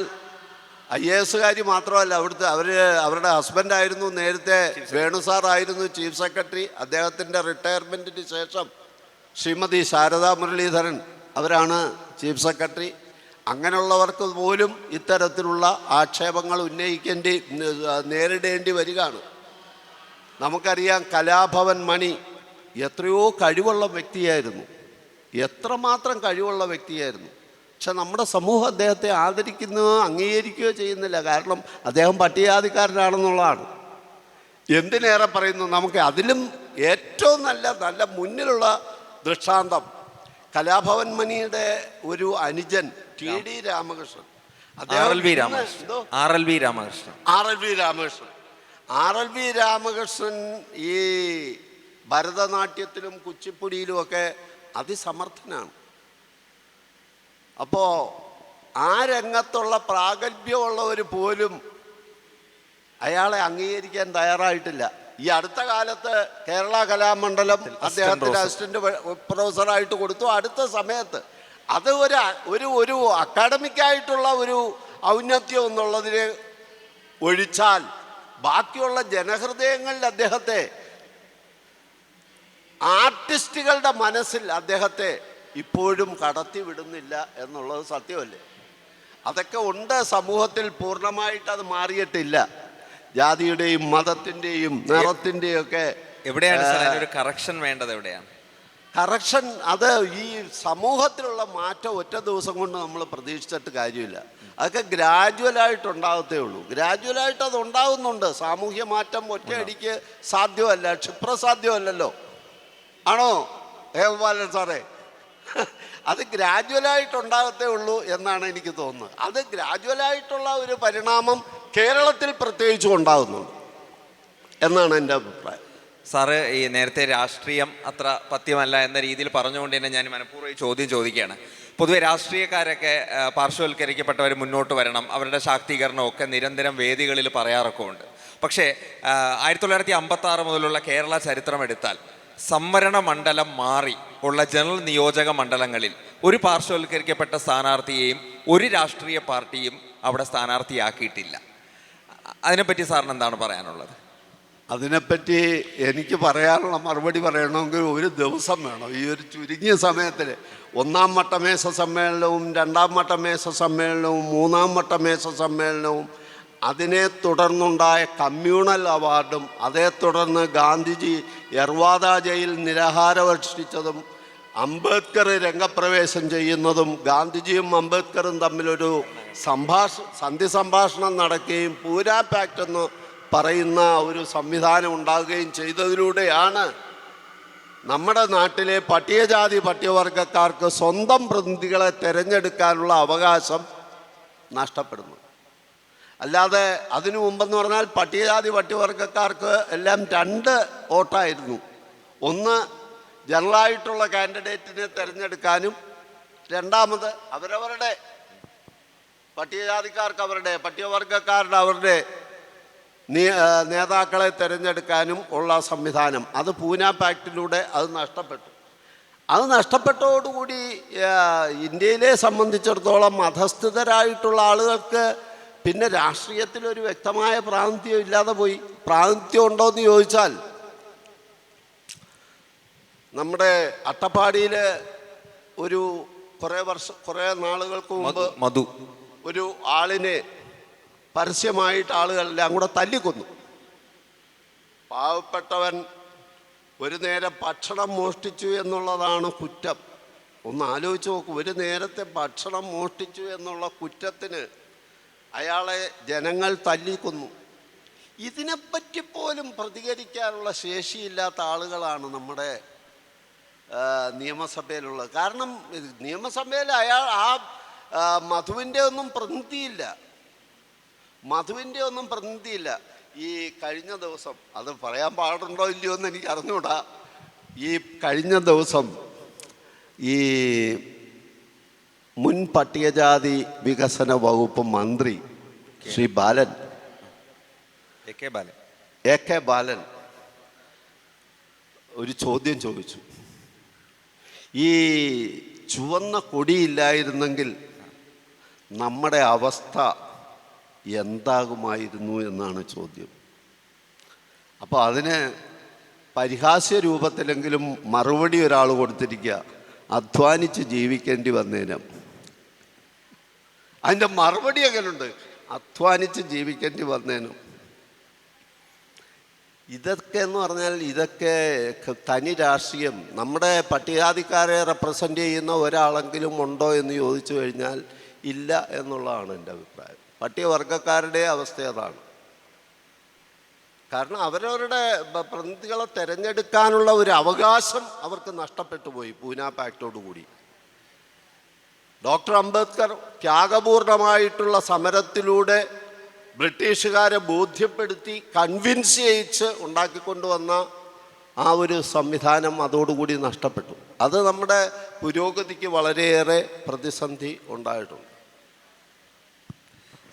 Speaker 2: IASകാരി മാത്രമല്ല, അവരുടെ ഹസ്ബൻഡായിരുന്നു നേരത്തെ, വേണു സാറായിരുന്നു ചീഫ് സെക്രട്ടറി. അദ്ദേഹത്തിൻ്റെ റിട്ടയർമെൻറ്റിന് ശേഷം ശ്രീമതി ശാരദാ മുരളീധരൻ അവരാണ് ചീഫ് സെക്രട്ടറി. അങ്ങനെയുള്ളവർക്ക് പോലും ഇത്തരത്തിലുള്ള ആക്ഷേപങ്ങൾ നേരിടേണ്ടി വരികയാണ്. നമുക്കറിയാം, കലാഭവൻ മണി എത്രയോ കഴിവുള്ള വ്യക്തിയായിരുന്നു, എത്രമാത്രം കഴിവുള്ള വ്യക്തിയായിരുന്നു. പക്ഷെ നമ്മുടെ സമൂഹം അദ്ദേഹത്തെ ആദരിക്കുകയോ അംഗീകരിക്കുകയോ ചെയ്യുന്നില്ല. കാരണം അദ്ദേഹം പട്ടികജാതിക്കാരനാണെന്നുള്ളതാണ്. എന്തിനേറെ പറയുന്നു, നമുക്ക് അതിലും ഏറ്റവും നല്ല മുന്നിലുള്ള ദൃഷ്ടാന്തം കലാഭവൻ മണിയുടെ ഒരു അനുജൻ TD രാമകൃഷ്ണൻ. RLV രാമകൃഷ്ണൻ ഈ ഭരതനാട്യത്തിലും കുച്ചിപ്പുടിയിലുമൊക്കെ അതിസമർത്ഥനാണ്. അപ്പോൾ ആ രംഗത്തുള്ള പ്രാഗൽഭ്യമുള്ളവർ പോലും അയാളെ അംഗീകരിക്കാൻ തയ്യാറായിട്ടില്ല. ഈ അടുത്ത കാലത്ത് കേരള കലാമണ്ഡലം അദ്ദേഹത്തിന് അസിസ്റ്റന്റ് പ്രൊഫസറായിട്ട് കൊടുത്തു. അടുത്ത സമയത്ത് അത് ഒരു അക്കാഡമിക്കായിട്ടുള്ള ഒരു ഔന്നത്യം എന്നുള്ളതിനെ ഒഴിച്ചാൽ ബാക്കിയുള്ള ജനഹൃദയങ്ങളിൽ അദ്ദേഹത്തെ, ആർട്ടിസ്റ്റുകളുടെ മനസ്സിൽ അദ്ദേഹത്തെ ഇപ്പോഴും കടത്തി വിടുന്നില്ല എന്നുള്ളത് സത്യമല്ലേ? അതൊക്കെ ഉണ്ട് സമൂഹത്തിൽ, പൂർണ്ണമായിട്ട് അത് മാറിയിട്ടില്ല. ജാതിയുടെയും മതത്തിൻ്റെയും നിറത്തിൻ്റെയും ഒക്കെ
Speaker 1: എവിടെയാണ് ഒരു കറക്ഷൻ വേണ്ടത്? എവിടെയാണ്
Speaker 2: കറക്ഷൻ? അത് ഈ സമൂഹത്തിലുള്ള മാറ്റം ഒറ്റ ദിവസം കൊണ്ട് നമ്മൾ പ്രതീക്ഷിച്ചിട്ട് കാര്യമില്ല. അതൊക്കെ ഗ്രാജുവലായിട്ടുണ്ടാകത്തേ ഉള്ളൂ. ഗ്രാജുവലായിട്ട് അത് ഉണ്ടാകുന്നുണ്ട്. സാമൂഹ്യ മാറ്റം ഒറ്റയടിക്ക് സാധ്യമല്ല, ക്ഷിപ്രസാധ്യമല്ലല്ലോ. ആണോ ഹേമപാലൻ സാറേ? അത് ഗ്രാജുവലായിട്ടുണ്ടാകത്തേ ഉള്ളൂ എന്നാണ് എനിക്ക് തോന്നുന്നത്. അത് ഗ്രാജുവലായിട്ടുള്ള ഒരു പരിണാമം കേരളത്തിൽ പ്രത്യേകിച്ചും ഉണ്ടാകുന്നുണ്ട് എന്നാണ് എൻ്റെ അഭിപ്രായം.
Speaker 1: സാറ് ഈ നേരത്തെ രാഷ്ട്രീയം അത്ര പഥ്യമല്ല എന്ന രീതിയിൽ പറഞ്ഞുകൊണ്ട് തന്നെ ഞാൻ മനഃപൂർവ്വം ചോദ്യം ചോദിക്കുകയാണ്. പൊതുവെ രാഷ്ട്രീയക്കാരൊക്കെ പാർശ്വവൽക്കരിക്കപ്പെട്ടവർ മുന്നോട്ട് വരണം, അവരുടെ ശാക്തീകരണമൊക്കെ നിരന്തരം വേദികളിൽ പറയാറൊക്കെ ഉണ്ട്. പക്ഷേ 1956 മുതലുള്ള കേരള ചരിത്രം എടുത്താൽ സംവരണ മണ്ഡലം മാറി ഉള്ള ജനറൽ നിയോജക മണ്ഡലങ്ങളിൽ ഒരു പാർശ്വവൽക്കരിക്കപ്പെട്ട സ്ഥാനാർത്ഥിയെയും ഒരു രാഷ്ട്രീയ പാർട്ടിയും അവിടെ സ്ഥാനാർത്ഥിയാക്കിയിട്ടില്ല. അതിനെപ്പറ്റി സാറിന് എന്താണ് പറയാനുള്ളത്?
Speaker 2: അതിനെപ്പറ്റി എനിക്ക് പറയാനുള്ള മറുപടി പറയണമെങ്കിൽ ഒരു ദിവസം വേണം. ഈ ഒരു ചുരുങ്ങിയ സമയത്തിൽ 1-ാം വട്ടമേശ സമ്മേളനവും 2-ാം വട്ടമേശ സമ്മേളനവും 3-ാം വട്ടമേശ സമ്മേളനവും അതിനെ തുടർന്നുണ്ടായ കമ്മ്യൂണൽ അവാർഡും അതേ തുടർന്ന് ഗാന്ധിജി യർവാദ ജയിൽ നിരാഹാരമനുഷ്ഠിച്ചതും അംബേദ്കർ രംഗപ്രവേശം ചെയ്യുന്നതും ഗാന്ധിജിയും അംബേദ്കറും തമ്മിലൊരു സന്ധി സംഭാഷണം നടക്കുകയും പൂരാ പാക്ട് എന്ന് പറയുന്ന ഒരു സംവിധാനം ഉണ്ടാകുകയും ചെയ്തതിലൂടെയാണ് നമ്മുടെ നാട്ടിലെ പട്ടികജാതി പട്ടികവർഗക്കാർക്ക് സ്വന്തം പ്രതിനിധികളെ തിരഞ്ഞെടുക്കാനുള്ള അവകാശം നഷ്ടപ്പെടുന്നു. അല്ലാതെ അതിനു മുമ്പെന്ന് പറഞ്ഞാൽ പട്ടികജാതി പട്ടികവർഗക്കാർക്ക് എല്ലാം 2 വോട്ടായിരുന്നു. ഒന്ന് ജനറലായിട്ടുള്ള കാൻഡിഡേറ്റിനെ തിരഞ്ഞെടുക്കാനും, രണ്ടാമത് അവരവരുടെ പട്ടികജാതിക്കാർക്ക് അവരുടെ, പട്ടികവർഗക്കാരുടെ അവരുടെ നേതാക്കളെ തിരഞ്ഞെടുക്കാനും ഉള്ള സംവിധാനം. അത് പൂന പാക്റ്റിലൂടെ അത് നഷ്ടപ്പെട്ടു. അത് നഷ്ടപ്പെട്ടതോടുകൂടി ഇന്ത്യയിലെ സംബന്ധിച്ചിടത്തോളം മതസ്ഥിതരായിട്ടുള്ള ആളുകൾക്ക് പിന്നെ രാഷ്ട്രീയത്തിലൊരു വ്യക്തമായ പ്രാതിനിധ്യം ഇല്ലാതെ പോയി. പ്രാതിനിധ്യം ഉണ്ടോയെന്ന് ചോദിച്ചാൽ നമ്മുടെ അട്ടപ്പാടിയിൽ ഒരു കുറേ നാളുകൾക്ക് മുമ്പ് ഒരു ആളിനെ പരസ്യമായിട്ട് ആളുകളെല്ലാം കൂടെ തല്ലിക്കൊന്നു. പാവപ്പെട്ടവൻ ഒരു നേരം ഭക്ഷണം മോഷ്ടിച്ചു എന്നുള്ളതാണ് കുറ്റം. ഒന്ന് ആലോചിച്ച് നോക്കൂ. ഒരു നേരത്തെ ഭക്ഷണം മോഷ്ടിച്ചു എന്നുള്ള കുറ്റത്തിന് അയാളെ ജനങ്ങൾ തല്ലിക്കൊന്നു. ഇതിനെപ്പറ്റി പോലും പ്രതികരിക്കാനുള്ള ശേഷിയില്ലാത്ത ആളുകളാണ് നമ്മുടെ നിയമസഭയിലുള്ളത്. കാരണം നിയമസഭയിൽ മധുവിൻ്റെ ഒന്നും പ്രതിനിധിയില്ല. ഈ കഴിഞ്ഞ ദിവസം, അത് പറയാൻ പാടുണ്ടോ ഇല്ലയോ എന്ന് എനിക്ക് അറിഞ്ഞൂടാ, ഈ കഴിഞ്ഞ ദിവസം ഈ മുൻ പട്ടികജാതി വികസന വകുപ്പ് മന്ത്രി ശ്രീ എ കെ ബാലൻ ഒരു ചോദ്യം ചോദിച്ചു. ഈ ചുവന്ന കൊടിയില്ലായിരുന്നെങ്കിൽ നമ്മുടെ അവസ്ഥ എന്താകുമായിരുന്നു എന്നാണ് ചോദ്യം. അപ്പോൾ അതിന് പരിഹാസ്യ രൂപത്തിലെങ്കിലും മറുപടി ഒരാൾ കൊടുത്തിരിക്കുക, അധ്വാനിച്ച് ജീവിക്കേണ്ടി വന്നേനും. അതിൻ്റെ മറുപടി എങ്ങനെയുണ്ട്? അധ്വാനിച്ച് ജീവിക്കേണ്ടി വന്നേനും. ഇതൊക്കെ എന്ന് പറഞ്ഞാൽ ഇതൊക്കെ തനി രാഷ്ട്രീയം. നമ്മുടെ പട്ടികജാതിക്കാരെ റെപ്രസെൻ്റ് ചെയ്യുന്ന ഒരാളെങ്കിലും ഉണ്ടോ എന്ന് ചോദിച്ചു കഴിഞ്ഞാൽ ഇല്ല എന്നുള്ളതാണ് എൻ്റെ അഭിപ്രായം. പട്ടികവർഗക്കാരുടെ അവസ്ഥ അതാണ്. കാരണം അവരവരുടെ പ്രതിനിധികളെ തിരഞ്ഞെടുക്കാനുള്ള ഒരു അവകാശം അവർക്ക് നഷ്ടപ്പെട്ടു പോയി പൂന പാക്റ്റോടുകൂടി. ഡോക്ടർ അംബേദ്കർ ത്യാഗപൂർണമായിട്ടുള്ള സമരത്തിലൂടെ ബ്രിട്ടീഷുകാരെ ബോധ്യപ്പെടുത്തി കൺവിൻസ് ചെയ്യിച്ച് ഉണ്ടാക്കിക്കൊണ്ടുവന്ന ആ ഒരു സംവിധാനം അതോടുകൂടി നഷ്ടപ്പെട്ടു. അത് നമ്മുടെ പുരോഗതിക്ക് വളരെയേറെ പ്രതിസന്ധി ഉണ്ടായിട്ടുണ്ട്.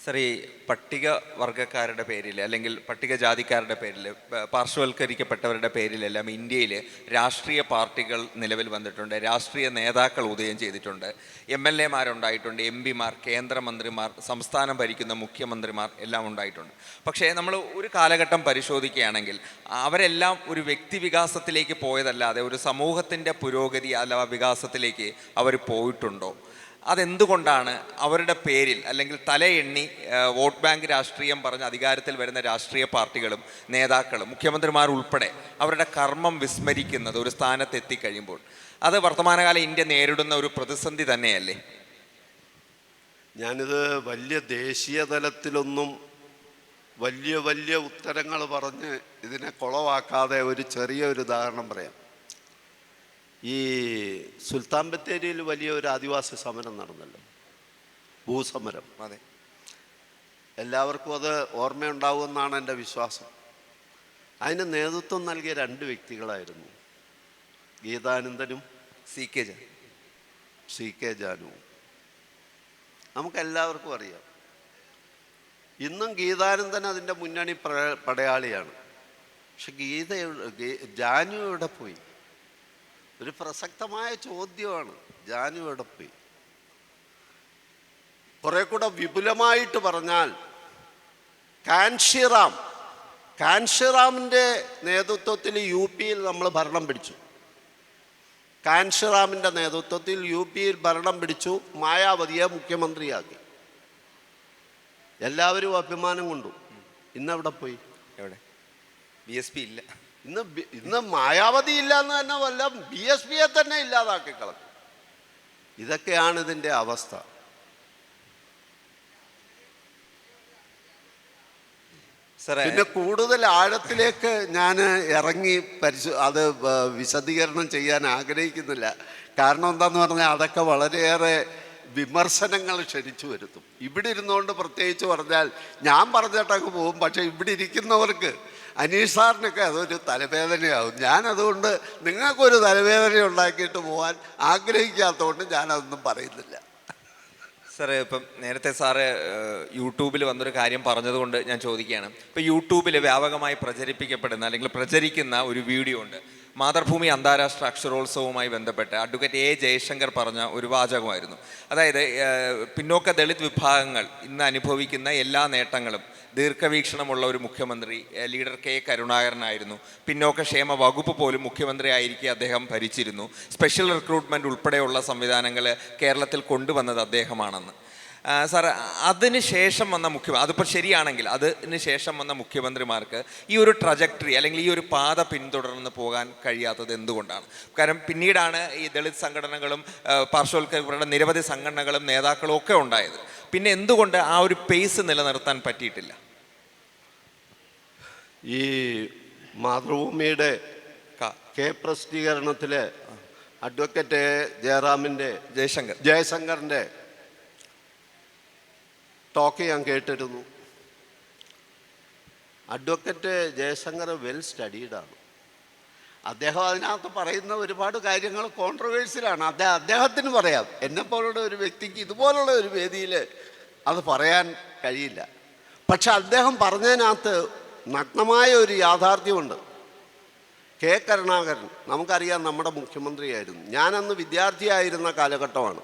Speaker 1: സർ, ഈ പട്ടിക വർഗക്കാരുടെ പേരിൽ അല്ലെങ്കിൽ പട്ടികജാതിക്കാരുടെ പേരിൽ, പാർശ്വവൽക്കരിക്കപ്പെട്ടവരുടെ പേരിലെല്ലാം ഇന്ത്യയിൽ രാഷ്ട്രീയ പാർട്ടികൾ നിലവിൽ വന്നിട്ടുണ്ട്. രാഷ്ട്രീയ നേതാക്കൾ ഉദയം ചെയ്തിട്ടുണ്ട്. MLA മാരുണ്ടായിട്ടുണ്ട്, MP മാർ, കേന്ദ്രമന്ത്രിമാർ, സംസ്ഥാനം ഭരിക്കുന്ന മുഖ്യമന്ത്രിമാർ എല്ലാം ഉണ്ടായിട്ടുണ്ട്. പക്ഷേ നമ്മൾ ഒരു കാലഘട്ടം പരിശോധിക്കുകയാണെങ്കിൽ അവരെല്ലാം ഒരു വ്യക്തി വികാസത്തിലേക്ക് പോയതല്ലാതെ ഒരു സമൂഹത്തിൻ്റെ പുരോഗതി അഥവാ വികാസത്തിലേക്ക് അവർ പോയിട്ടുണ്ടോ? അതെന്തുകൊണ്ടാണ് അവരുടെ പേരിൽ അല്ലെങ്കിൽ തലയെണ്ണി വോട്ട് ബാങ്ക് രാഷ്ട്രീയം പറഞ്ഞ് അധികാരത്തിൽ വരുന്ന രാഷ്ട്രീയ പാർട്ടികളും നേതാക്കളും മുഖ്യമന്ത്രിമാർ ഉൾപ്പെടെ അവരുടെ കർമ്മം വിസ്മരിക്കുന്നത് ഒരു സ്ഥാനത്ത് എത്തിക്കഴിയുമ്പോൾ? അത് വർത്തമാനകാല ഇന്ത്യ നേരിടുന്ന ഒരു പ്രതിസന്ധി തന്നെയല്ലേ?
Speaker 2: ഞാനിത് വലിയ ദേശീയ തലത്തിലൊന്നും വലിയ ഉത്തരങ്ങൾ പറഞ്ഞ് ഇതിനെ കുളവാക്കാതെ ഒരു ചെറിയൊരു ഉദാഹരണം പറയാം. ഈ സുൽത്താൻ ബത്തേരിയിൽ വലിയ ഒരു ആദിവാസി സമരം നടന്നല്ലോ, ഭൂസമരം.
Speaker 1: അതെ,
Speaker 2: എല്ലാവർക്കും അത് ഓർമ്മയുണ്ടാവുമെന്നാണ് എൻ്റെ വിശ്വാസം. അതിന് നേതൃത്വം നൽകിയ 2 വ്യക്തികളായിരുന്നു, ഗീതാനന്ദനും സി കെ ജാനുവും. നമുക്കെല്ലാവർക്കും അറിയാം. ഇന്നും ഗീതാനന്ദൻ അതിൻ്റെ മുന്നണി പടയാളിയാണ്. പക്ഷെ ജാനു എവിടെ പോയി? ഒരു പ്രസക്തമായ ചോദ്യമാണ്. ജാനു എവിടെ പോയി? കുറെ കൂടെ വിപുലമായിട്ട് പറഞ്ഞാൽ കാൻഷിറാമിൻ്റെ നേതൃത്വത്തിൽ യു പിയിൽ നമ്മൾ ഭരണം പിടിച്ചു. കാൻഷിറാമിൻ്റെ നേതൃത്വത്തിൽ യു പിയിൽ ഭരണം പിടിച്ചു. മായാവതിയെ മുഖ്യമന്ത്രിയാക്കി. എല്ലാവരും അഭിമാനം കൊണ്ടു. ഇന്നവിടെ പോയി?
Speaker 1: എവിടെ? BSP ഇല്ല.
Speaker 2: ഇന്ന് മായാവതി ഇല്ല എന്ന് തന്നെ വല്ല BSPയെ തന്നെ ഇല്ലാതാക്കി കളഞ്ഞു. ഇതൊക്കെയാണ് ഇതിൻ്റെ അവസ്ഥ. പിന്നെ കൂടുതൽ ആഴത്തിലേക്ക് ഞാൻ ഇറങ്ങി അത് വിശദീകരണം ചെയ്യാൻ ആഗ്രഹിക്കുന്നില്ല. കാരണം എന്താന്ന് പറഞ്ഞാൽ അതൊക്കെ വളരെയേറെ വിമർശനങ്ങൾ ക്ഷണിച്ചു വരുത്തും. ഇവിടെ ഇരുന്നുകൊണ്ട് പ്രത്യേകിച്ച് പറഞ്ഞാൽ ഞാൻ പറഞ്ഞിട്ടങ്ങ് പോകും. പക്ഷേ ഇവിടെ ഇരിക്കുന്നവർക്ക്, അനീഷ് സാറിനൊക്കെ അതൊരു തലവേദനയാവും. ഞാനതുകൊണ്ട് നിങ്ങൾക്കൊരു തലവേദന ഉണ്ടാക്കിയിട്ട് പോകാൻ ആഗ്രഹിക്കാത്തതുകൊണ്ട് ഞാനതൊന്നും പറയുന്നില്ല.
Speaker 1: സാറേ, ഇപ്പം നേരത്തെ സാറ് യൂട്യൂബിൽ വന്നൊരു കാര്യം പറഞ്ഞതുകൊണ്ട് ഞാൻ ചോദിക്കുകയാണ്. ഇപ്പം യൂട്യൂബിൽ വ്യാപകമായി പ്രചരിപ്പിക്കപ്പെടുന്ന അല്ലെങ്കിൽ പ്രചരിക്കുന്ന ഒരു വീഡിയോ ഉണ്ട്. മാതൃഭൂമി അന്താരാഷ്ട്ര അക്ഷരോത്സവവുമായി ബന്ധപ്പെട്ട് അഡ്വക്കേറ്റ് ജയശങ്കർ പറഞ്ഞ ഒരു വാചകമായിരുന്നു. അതായത് പിന്നോക്ക ദളിത് വിഭാഗങ്ങൾ ഇന്ന് അനുഭവിക്കുന്ന എല്ലാ നേട്ടങ്ങളും ദീർഘവീക്ഷണമുള്ള ഒരു മുഖ്യമന്ത്രി ലീഡർ K. കരുണാകരനായിരുന്നു. പിന്നോക്ക ക്ഷേമ വകുപ്പ് പോലും മുഖ്യമന്ത്രി ആയിരിക്കെ അദ്ദേഹം ഭരിച്ചിരുന്നു. സ്പെഷ്യൽ റിക്രൂട്ട്മെൻറ്റ് ഉൾപ്പെടെയുള്ള സംവിധാനങ്ങൾ കേരളത്തിൽ കൊണ്ടുവന്നത് അദ്ദേഹമാണെന്ന്. സാർ, അതിന് ശേഷം വന്ന അതിപ്പോൾ ശരിയാണെങ്കിൽ അതിന് ശേഷം വന്ന മുഖ്യമന്ത്രിമാർക്ക് ഈ ഒരു ട്രജക്ടറി അല്ലെങ്കിൽ ഈ ഒരു പാത പിന്തുടർന്ന് പോകാൻ കഴിയാത്തത് എന്തുകൊണ്ടാണ്? കാരണം പിന്നീടാണ് ഈ ദളിത് സംഘടനകളും പാർശ്വവൽക്കരണ നിരവധി സംഘടനകളും നേതാക്കളും ഒക്കെ ഉണ്ടായത്. പിന്നെ എന്തുകൊണ്ട് ആ ഒരു പേസ് നിലനിർത്താൻ പറ്റിയിട്ടില്ല?
Speaker 2: ഈ മാതൃഭൂമിയുടെ പ്രസിദ്ധീകരണത്തിലെ അഡ്വക്കേറ്റ് ജയശങ്കറിൻ്റെ ടോക്ക് ഞാൻ കേട്ടിരുന്നു. അഡ്വക്കേറ്റ് ജയശങ്കർ വെൽ സ്റ്റഡീഡാണ്. അദ്ദേഹം അതിനകത്ത് പറയുന്ന ഒരുപാട് കാര്യങ്ങൾ കോൺട്രവേഴ്സിലാണ്. അദ്ദേഹത്തിന് പറയാം. എന്നെപ്പോലുള്ള ഒരു വ്യക്തിക്ക് ഇതുപോലുള്ള ഒരു വേദിയിൽ അത് പറയാൻ കഴിയില്ല. പക്ഷെ അദ്ദേഹം പറഞ്ഞതിനകത്ത് നഗ്നമായ ഒരു യാഥാർത്ഥ്യമുണ്ട്. K. കരുണാകരൻ നമുക്കറിയാം നമ്മുടെ മുഖ്യമന്ത്രിയായിരുന്നു. ഞാനന്ന് വിദ്യാർത്ഥിയായിരുന്ന കാലഘട്ടമാണ്.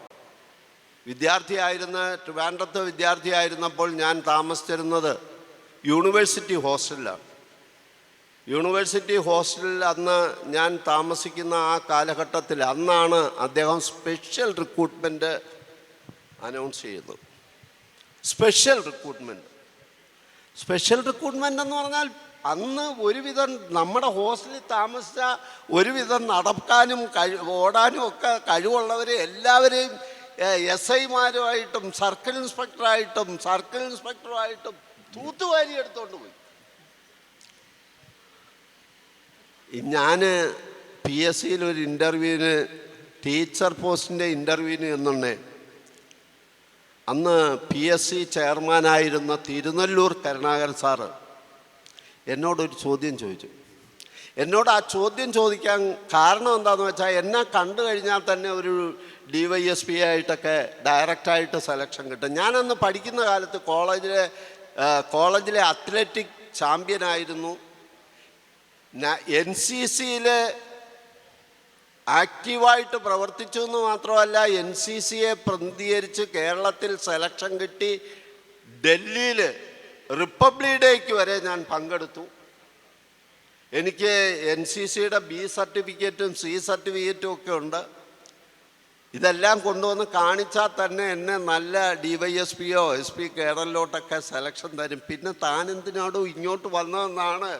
Speaker 2: ട്രിവാൻഡ്രത്ത് വിദ്യാർത്ഥിയായിരുന്നപ്പോൾ ഞാൻ താമസിച്ചിരുന്നത് യൂണിവേഴ്സിറ്റി ഹോസ്റ്റലിലാണ്. യൂണിവേഴ്സിറ്റി ഹോസ്റ്റലിൽ അന്ന് ഞാൻ താമസിക്കുന്ന ആ കാലഘട്ടത്തിൽ അന്നാണ് അദ്ദേഹം സ്പെഷ്യൽ റിക്രൂട്ട്മെൻറ്റ് അനൗൺസ് ചെയ്യുന്നത്. സ്പെഷ്യൽ റിക്രൂട്ട്മെൻ്റ് എന്ന് പറഞ്ഞാൽ അന്ന് ഒരുവിധം നമ്മുടെ ഹോസ്റ്റലിൽ താമസിച്ച ഒരുവിധം നടക്കാനും ഓടാനും ഒക്കെ കഴിവുള്ളവരെ എല്ലാവരെയും SIമാരുമായിട്ടും സർക്കിൾ ഇൻസ്പെക്ടറുമായിട്ടും തൂത്തുവാരി എടുത്തുകൊണ്ട് പോയി. ഞാൻ PSCയിൽ ഒരു ഇൻ്റർവ്യൂവിന് ടീച്ചർ പോസ്റ്റിൻ്റെ ഇൻ്റർവ്യൂവിന് എന്നുണ്ടേ അന്ന് PSC ചെയർമാനായിരുന്ന തിരുനെല്ലൂർ കരുണാകരൻ സാറ് എന്നോടൊരു ചോദ്യം ചോദിച്ചു. എന്നോട് ആ ചോദ്യം ചോദിക്കാൻ കാരണം എന്താണെന്ന് വെച്ചാൽ എന്നെ കണ്ടു കഴിഞ്ഞാൽ തന്നെ ഒരു DYSP ആയിട്ടൊക്കെ ഡയറക്റ്റായിട്ട് സെലക്ഷൻ കിട്ടും. ഞാനന്ന് പഠിക്കുന്ന കാലത്ത് കോളേജിലെ അത്ലറ്റിക് ചാമ്പ്യനായിരുന്നു. NCCയിൽ ആക്റ്റീവായിട്ട് പ്രവർത്തിച്ചു എന്ന് മാത്രമല്ല NCCയെ പ്രതിനിധീകരിച്ച് കേരളത്തിൽ സെലക്ഷൻ കിട്ടി. ഡൽഹിയിൽ റിപ്പബ്ലിക് ഡേക്ക് വരെ ഞാൻ പങ്കെടുത്തു. എനിക്ക് NCCയുടെ B സർട്ടിഫിക്കറ്റും C സർട്ടിഫിക്കറ്റും ഒക്കെ ഉണ്ട്. ഇതെല്ലാം കൊണ്ടുവന്ന് കാണിച്ചാൽ തന്നെ എന്നെ നല്ല DYSPയോ SP കേരളയിലോട്ടൊക്കെ സെലക്ഷൻ തരും. പിന്നെ താൻ എന്തിനാടോ ഇങ്ങോട്ട് വന്നതെന്നാണ്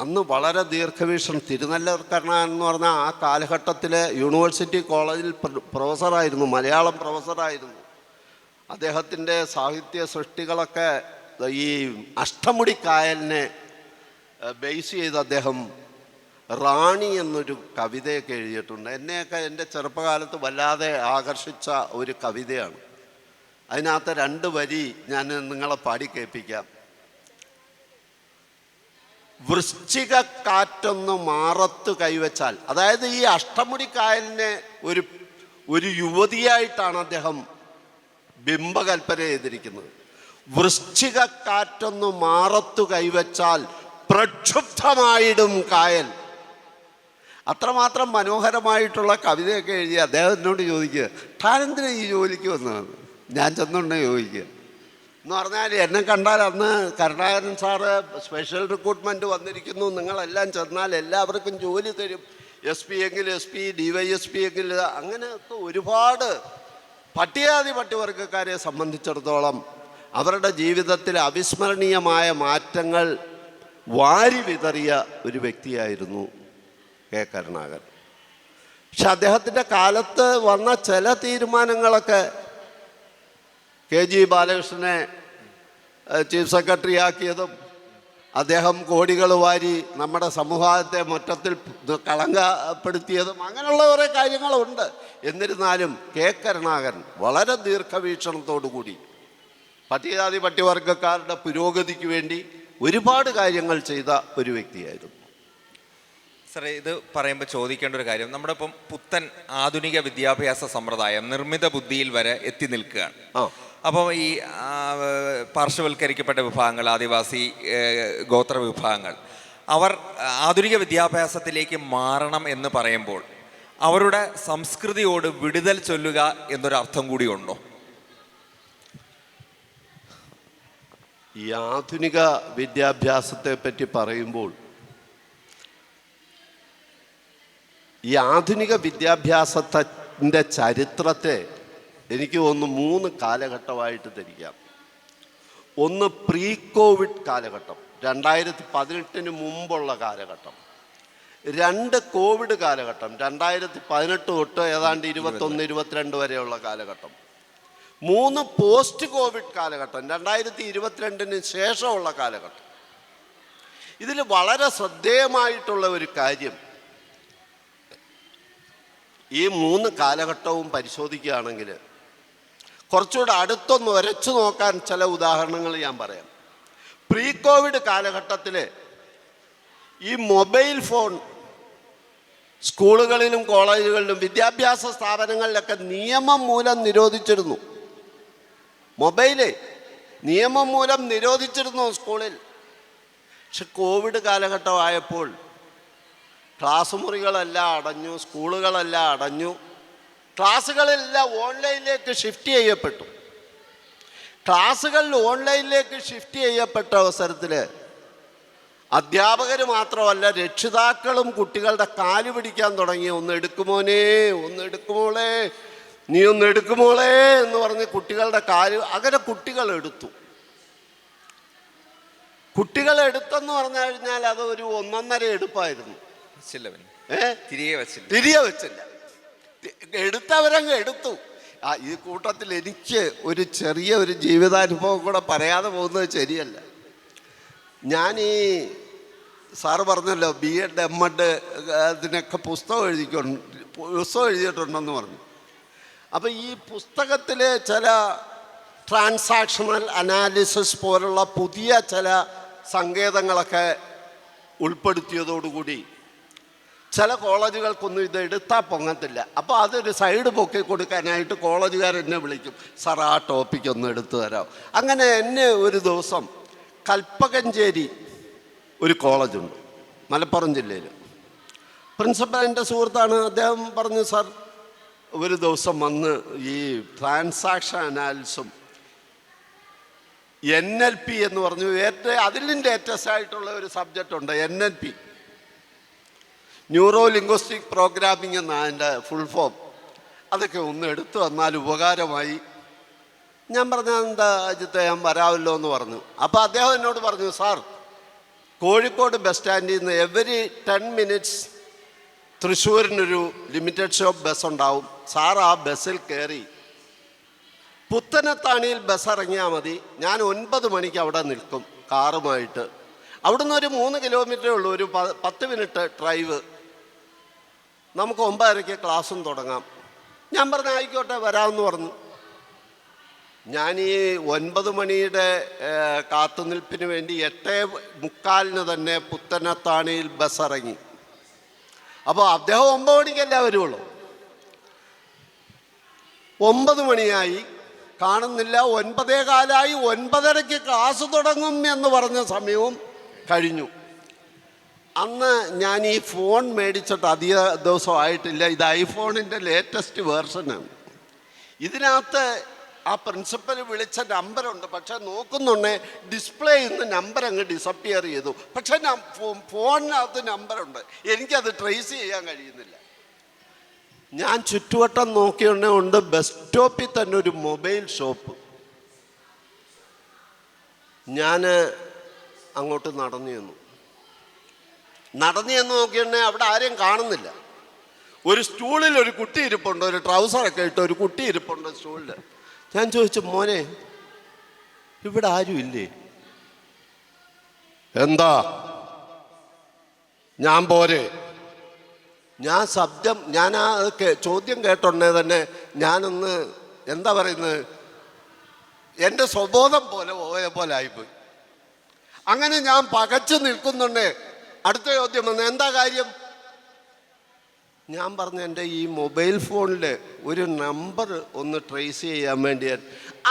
Speaker 2: അന്ന് വളരെ ദീർഘവീക്ഷണം. തിരുനെല്ലൂർ കരുണാകരൻ എന്ന് പറഞ്ഞാൽ ആ കാലഘട്ടത്തിൽ യൂണിവേഴ്സിറ്റി കോളേജിൽ പ്രൊഫസറായിരുന്നു, മലയാളം പ്രൊഫസറായിരുന്നു. അദ്ദേഹത്തിൻ്റെ സാഹിത്യ സൃഷ്ടികളൊക്കെ ഈ അഷ്ടമുടിക്കായലിനെ ബേസ് ചെയ്ത് അദ്ദേഹം റാണി എന്നൊരു കവിതയൊക്കെ എഴുതിയിട്ടുണ്ട്. എന്നെയൊക്കെ എൻ്റെ ചെറുപ്പകാലത്ത് വല്ലാതെ ആകർഷിച്ച ഒരു കവിതയാണ്. അതിനകത്ത് 2 വരി ഞാൻ നിങ്ങളെ പാടി കേൾപ്പിക്കാം. വൃശ്ചിക കാറ്റൊന്ന് മാറത്ത് കൈവച്ചാൽ, അതായത് ഈ അഷ്ടമുടിക്കായലിനെ ഒരു യുവതിയായിട്ടാണ് അദ്ദേഹം ബിംബകൽപ്പന ചെയ്തിരിക്കുന്നത്. വൃശ്ചിക കാറ്റൊന്ന് മാറത്തു കൈവച്ചാൽ പ്രക്ഷുബ്ധമായിടും കായൽ. അത്രമാത്രം മനോഹരമായിട്ടുള്ള കവിതയൊക്കെ എഴുതി അദ്ദേഹം എന്നോട് ചോദിക്കുക, താനെന്തിനാ ഈ ജോലിക്ക് വന്നതാണ്? ഞാൻ ചെന്നുകൊണ്ട് ചോദിക്കുക, എന്ന് പറഞ്ഞാൽ എന്നെ കണ്ടാൽ അന്ന് കരുണാകരൻ സാറ് സ്പെഷ്യൽ റിക്രൂട്ട്മെൻറ്റ് വന്നിരിക്കുന്നു, നിങ്ങളെല്ലാം ചെന്നാൽ എല്ലാവർക്കും ജോലി തരും, SP എങ്കിൽ SP, DYSP എങ്കിൽ അങ്ങനെയൊക്കെ ഒരുപാട് പട്ടികവർഗക്കാരെ സംബന്ധിച്ചിടത്തോളം അവരുടെ ജീവിതത്തിൽ അവിസ്മരണീയമായ മാറ്റങ്ങൾ വാരി വിതറിയ ഒരു വ്യക്തിയായിരുന്നു കെ കരുണാകരൻ. പക്ഷെ അദ്ദേഹത്തിൻ്റെ കാലത്ത് വന്ന ചില തീരുമാനങ്ങളൊക്കെ KG ബാലകൃഷ്ണനെ ചീഫ് സെക്രട്ടറി ആക്കിയതും അദ്ദേഹം കോടികൾ വാരി നമ്മുടെ സമൂഹത്തെ മൊത്തത്തിൽ കളങ്കപ്പെടുത്തിയതും അങ്ങനെയുള്ള കുറേ കാര്യങ്ങളുണ്ട്. എന്നിരുന്നാലും കെ കരുണാകരൻ വളരെ ദീർഘവീക്ഷണത്തോടു കൂടി പട്ടികവർഗക്കാരുടെ പുരോഗതിക്ക് വേണ്ടി ഒരുപാട് കാര്യങ്ങൾ ചെയ്ത ഒരു വ്യക്തിയായിരുന്നു.
Speaker 1: സാറേ, ഇത് പറയുമ്പോൾ ചോദിക്കേണ്ട ഒരു കാര്യം, നമ്മുടെ ഇപ്പം പുത്തൻ ആധുനിക വിദ്യാഭ്യാസ സമ്പ്രദായം നിർമ്മിത ബുദ്ധിയിൽ വരെ എത്തി നിൽക്കുകയാണ്. അപ്പോൾ ഈ പാർശ്വവൽക്കരിക്കപ്പെട്ട വിഭാഗങ്ങൾ, ആദിവാസി ഗോത്ര വിഭാഗങ്ങൾ, അവർ ആധുനിക വിദ്യാഭ്യാസത്തിലേക്ക് മാറണം എന്ന് പറയുമ്പോൾ അവരുടെ സംസ്കൃതിയോട് വിടുതൽ ചൊല്ലുക എന്നൊരർത്ഥം കൂടിയുണ്ടോ?
Speaker 2: ഈ ആധുനിക വിദ്യാഭ്യാസത്തെ പറ്റി പറയുമ്പോൾ ഈ ആധുനിക വിദ്യാഭ്യാസത്തിൻ്റെ ചരിത്രത്തെ എനിക്ക് തോന്നുന്നു 3 കാലഘട്ടമായിട്ട് തിരിക്കാം. ഒന്ന് പ്രീ കോവിഡ് കാലഘട്ടം, 2018 മുമ്പുള്ള കാലഘട്ടം. 2 കോവിഡ് കാലഘട്ടം, 2018 തൊട്ട് ഏതാണ്ട് 21-22 വരെയുള്ള കാലഘട്ടം. 3 പോസ്റ്റ് കോവിഡ് കാലഘട്ടം, 2022 ശേഷമുള്ള കാലഘട്ടം. ഇതിൽ വളരെ ശ്രദ്ധേയമായിട്ടുള്ള ഒരു കാര്യം, ഈ 3 കാലഘട്ടവും പരിശോധിക്കുകയാണെങ്കിൽ കുറച്ചുകൂടെ അടുത്തൊന്ന് ഉരച്ചു നോക്കാൻ ചില ഉദാഹരണങ്ങൾ ഞാൻ പറയാം. പ്രീ കോവിഡ് കാലഘട്ടത്തിൽ ഈ മൊബൈൽ ഫോൺ സ്കൂളുകളിലും കോളേജുകളിലും വിദ്യാഭ്യാസ സ്ഥാപനങ്ങളിലൊക്കെ നിയമം മൂലം നിരോധിച്ചിരുന്നു. മൊബൈല് നിയമം മൂലം നിരോധിച്ചിരുന്നു സ്കൂളിൽ. പക്ഷെ കോവിഡ് കാലഘട്ടമായപ്പോൾ ക്ലാസ് മുറികളെല്ലാം അടഞ്ഞു, സ്കൂളുകളെല്ലാം അടഞ്ഞു, ക്ലാസ്സുകളെല്ലാം ഓൺലൈനിലേക്ക് ഷിഫ്റ്റ് ചെയ്യപ്പെട്ടു. ക്ലാസ്സുകളിൽ ഓൺലൈനിലേക്ക് ഷിഫ്റ്റ് ചെയ്യപ്പെട്ട അവസരത്തിൽ അധ്യാപകർ മാത്രമല്ല രക്ഷിതാക്കളും കുട്ടികളുടെ കാല് പിടിക്കാൻ തുടങ്ങി. ഒന്ന് എടുക്കുമോനെ, ഒന്ന് എടുക്കുമോളെ, നീ ഒന്ന് എടുക്കുമോളെ എന്ന് പറഞ്ഞ് കുട്ടികളുടെ കാല്, അങ്ങനെ കുട്ടികൾ എടുത്തു. കുട്ടികൾ എടുത്തെന്ന് പറഞ്ഞു കഴിഞ്ഞാൽ അത് ഒരു 1.5 എടുപ്പായിരുന്നു. തിരികെ വെച്ചില്ല, എടുത്തവരങ്ങ് എടുത്തു. ഈ കൂട്ടത്തിൽ എനിക്ക് ഒരു ചെറിയ ഒരു ജീവിതാനുഭവം കൂടെ പറയാതെ പോകുന്നത് ശരിയല്ല. ഞാൻ ഈ സാറ് പറഞ്ഞല്ലോ B.Ed M.Ed അതിനൊക്കെ പുസ്തകം എഴുതിയിട്ടുണ്ടെന്ന് പറഞ്ഞു. അപ്പം ഈ പുസ്തകത്തിൽ ചില ട്രാൻസാക്ഷണൽ അനാലിസിസ് പോലുള്ള പുതിയ ചില സങ്കേതങ്ങളൊക്കെ ഉൾപ്പെടുത്തിയതോടുകൂടി ചില കോളേജുകൾക്കൊന്നും ഇത് എടുത്താൽ പൊങ്ങത്തില്ല. അപ്പോൾ അതൊരു സൈഡ് പൊക്കി കൊടുക്കാനായിട്ട് കോളേജുകാരെന്നെ വിളിക്കും, സാർ ആ ടോപ്പിക്ക് ഒന്ന് എടുത്തു തരാം. അങ്ങനെ എന്നെ ഒരു ദിവസം കൽപ്പകഞ്ചേരി ഒരു കോളേജുണ്ട് മലപ്പുറം ജില്ലയിൽ, പ്രിൻസിപ്പൽ എൻ്റെ സുഹൃത്താണ്. അദ്ദേഹം പറഞ്ഞു, സാർ ഒരു ദിവസം വന്ന് ഈ ട്രാൻസാക്ഷൻ അനാലിസും NLP എന്ന് പറഞ്ഞു, അതിൻ്റെ ലേറ്റസ്റ്റ് ആയിട്ടുള്ള ഒരു സബ്ജക്റ്റ് ഉണ്ട് NLP, ന്യൂറോ ലിംഗ്വിസ്റ്റിക് പ്രോഗ്രാമിംഗ് എന്നാണ് അതിൻ്റെ ഫുൾ ഫോം. അതൊക്കെ ഒന്ന് എടുത്തു വന്നാൽ ഉപകാരമായി. ഞാൻ പറഞ്ഞ എന്താ അജിത്തെ, ഞാൻ വരാമല്ലോ എന്ന് പറഞ്ഞു. അപ്പോൾ അദ്ദേഹം എന്നോട് പറഞ്ഞു, സാർ കോഴിക്കോട് ബസ് സ്റ്റാൻഡിൽ നിന്ന് എവരി 10 മിനിറ്റ്സ് തൃശ്ശൂരിനൊരു ലിമിറ്റഡ് സ്റ്റോപ്പ് ബസ് ഉണ്ടാവും, സാർ ആ ബസ്സിൽ കയറി പുത്തനത്താണിയിൽ ബസ് ഇറങ്ങിയാൽ മതി, ഞാൻ 9 മണിക്ക് അവിടെ നിൽക്കും കാറുമായിട്ട്. അവിടുന്ന് ഒരു 3 കിലോമീറ്ററേ ഉള്ളൂ, ഒരു 10 മിനിറ്റ് ഡ്രൈവ്, നമുക്ക് 9:30 ക്ലാസ്സും തുടങ്ങാം. ഞാൻ പറഞ്ഞു ആയിക്കോട്ടെ വരാമെന്ന് പറഞ്ഞു. ഞാൻ ഈ 9 മണിയുടെ കാത്തുനിൽപ്പിന് വേണ്ടി 8:45 തന്നെ പുത്തനത്താണിയിൽ ബസ് ഇറങ്ങി. അപ്പോൾ അദ്ദേഹം 9 മണിക്കല്ലേ വരുള്ളൂ. 9 മണിയായി, കാണുന്നില്ല. 9:15 9:30 ക്ലാസ് തുടങ്ങും എന്ന് പറഞ്ഞ സമയവും കഴിഞ്ഞു. അന്ന് ഞാൻ ഈ ഫോൺ മേടിച്ചിട്ട് അധിക ദിവസമായിട്ടില്ല. ഇത് ഐഫോണിൻ്റെ ലേറ്റസ്റ്റ് വേർഷനാണ്. ഇതിനകത്ത് ആ പ്രിൻസിപ്പൽ വിളിച്ച നമ്പറുണ്ട്, പക്ഷെ നോക്കുന്നുണ്ടേ ഡിസ്പ്ലേ ഇന്ന് നമ്പർ അങ്ങ് ഡിസപ്പിയർ ചെയ്തു. പക്ഷെ ഫോണിനകത്ത് നമ്പറുണ്ട്, എനിക്കത് ട്രേസ് ചെയ്യാൻ കഴിയുന്നില്ല. ഞാൻ ചുറ്റുവട്ടം നോക്കിയുണ്ടേ ഉണ്ട് ബസ് സ്റ്റോപ്പിൽ തന്നെ ഒരു മൊബൈൽ ഷോപ്പ്. ഞാൻ അങ്ങോട്ട് നടന്നു ചെന്നു നോക്കിയുണ്ടേ അവിടെ ആരെയും കാണുന്നില്ല. ഒരു സ്റ്റൂളിൽ ഒരു കുട്ടി ഇരിപ്പുണ്ട്, ഒരു ട്രൗസറൊക്കെ ഇട്ട് ഒരു കുട്ടി ഇരിപ്പുണ്ട് സ്റ്റൂളിൽ. ഞാൻ ചോദിച്ചു, മോനെ ഇവിടെ ആരും ഇല്ലേ? എന്താ? ഞാൻ പോരെ. ഞാൻ ആ ചോദ്യം കേട്ടുണ്ടേ തന്നെ ഞാനൊന്ന് എന്താ പറയുന്നത്, എൻ്റെ സ്വബോധം പോയ പോലെ ആയിപ്പോയി. അങ്ങനെ ഞാൻ പകച്ചു നിൽക്കുന്നുണ്ടേ. അടുത്ത ചോദ്യം വന്നു, എന്താ കാര്യം? ഞാൻ പറഞ്ഞു, എൻ്റെ ഈ മൊബൈൽ ഫോണിൽ ഒരു നമ്പർ ഒന്ന് ട്രേസ് ചെയ്യാൻ വേണ്ടി.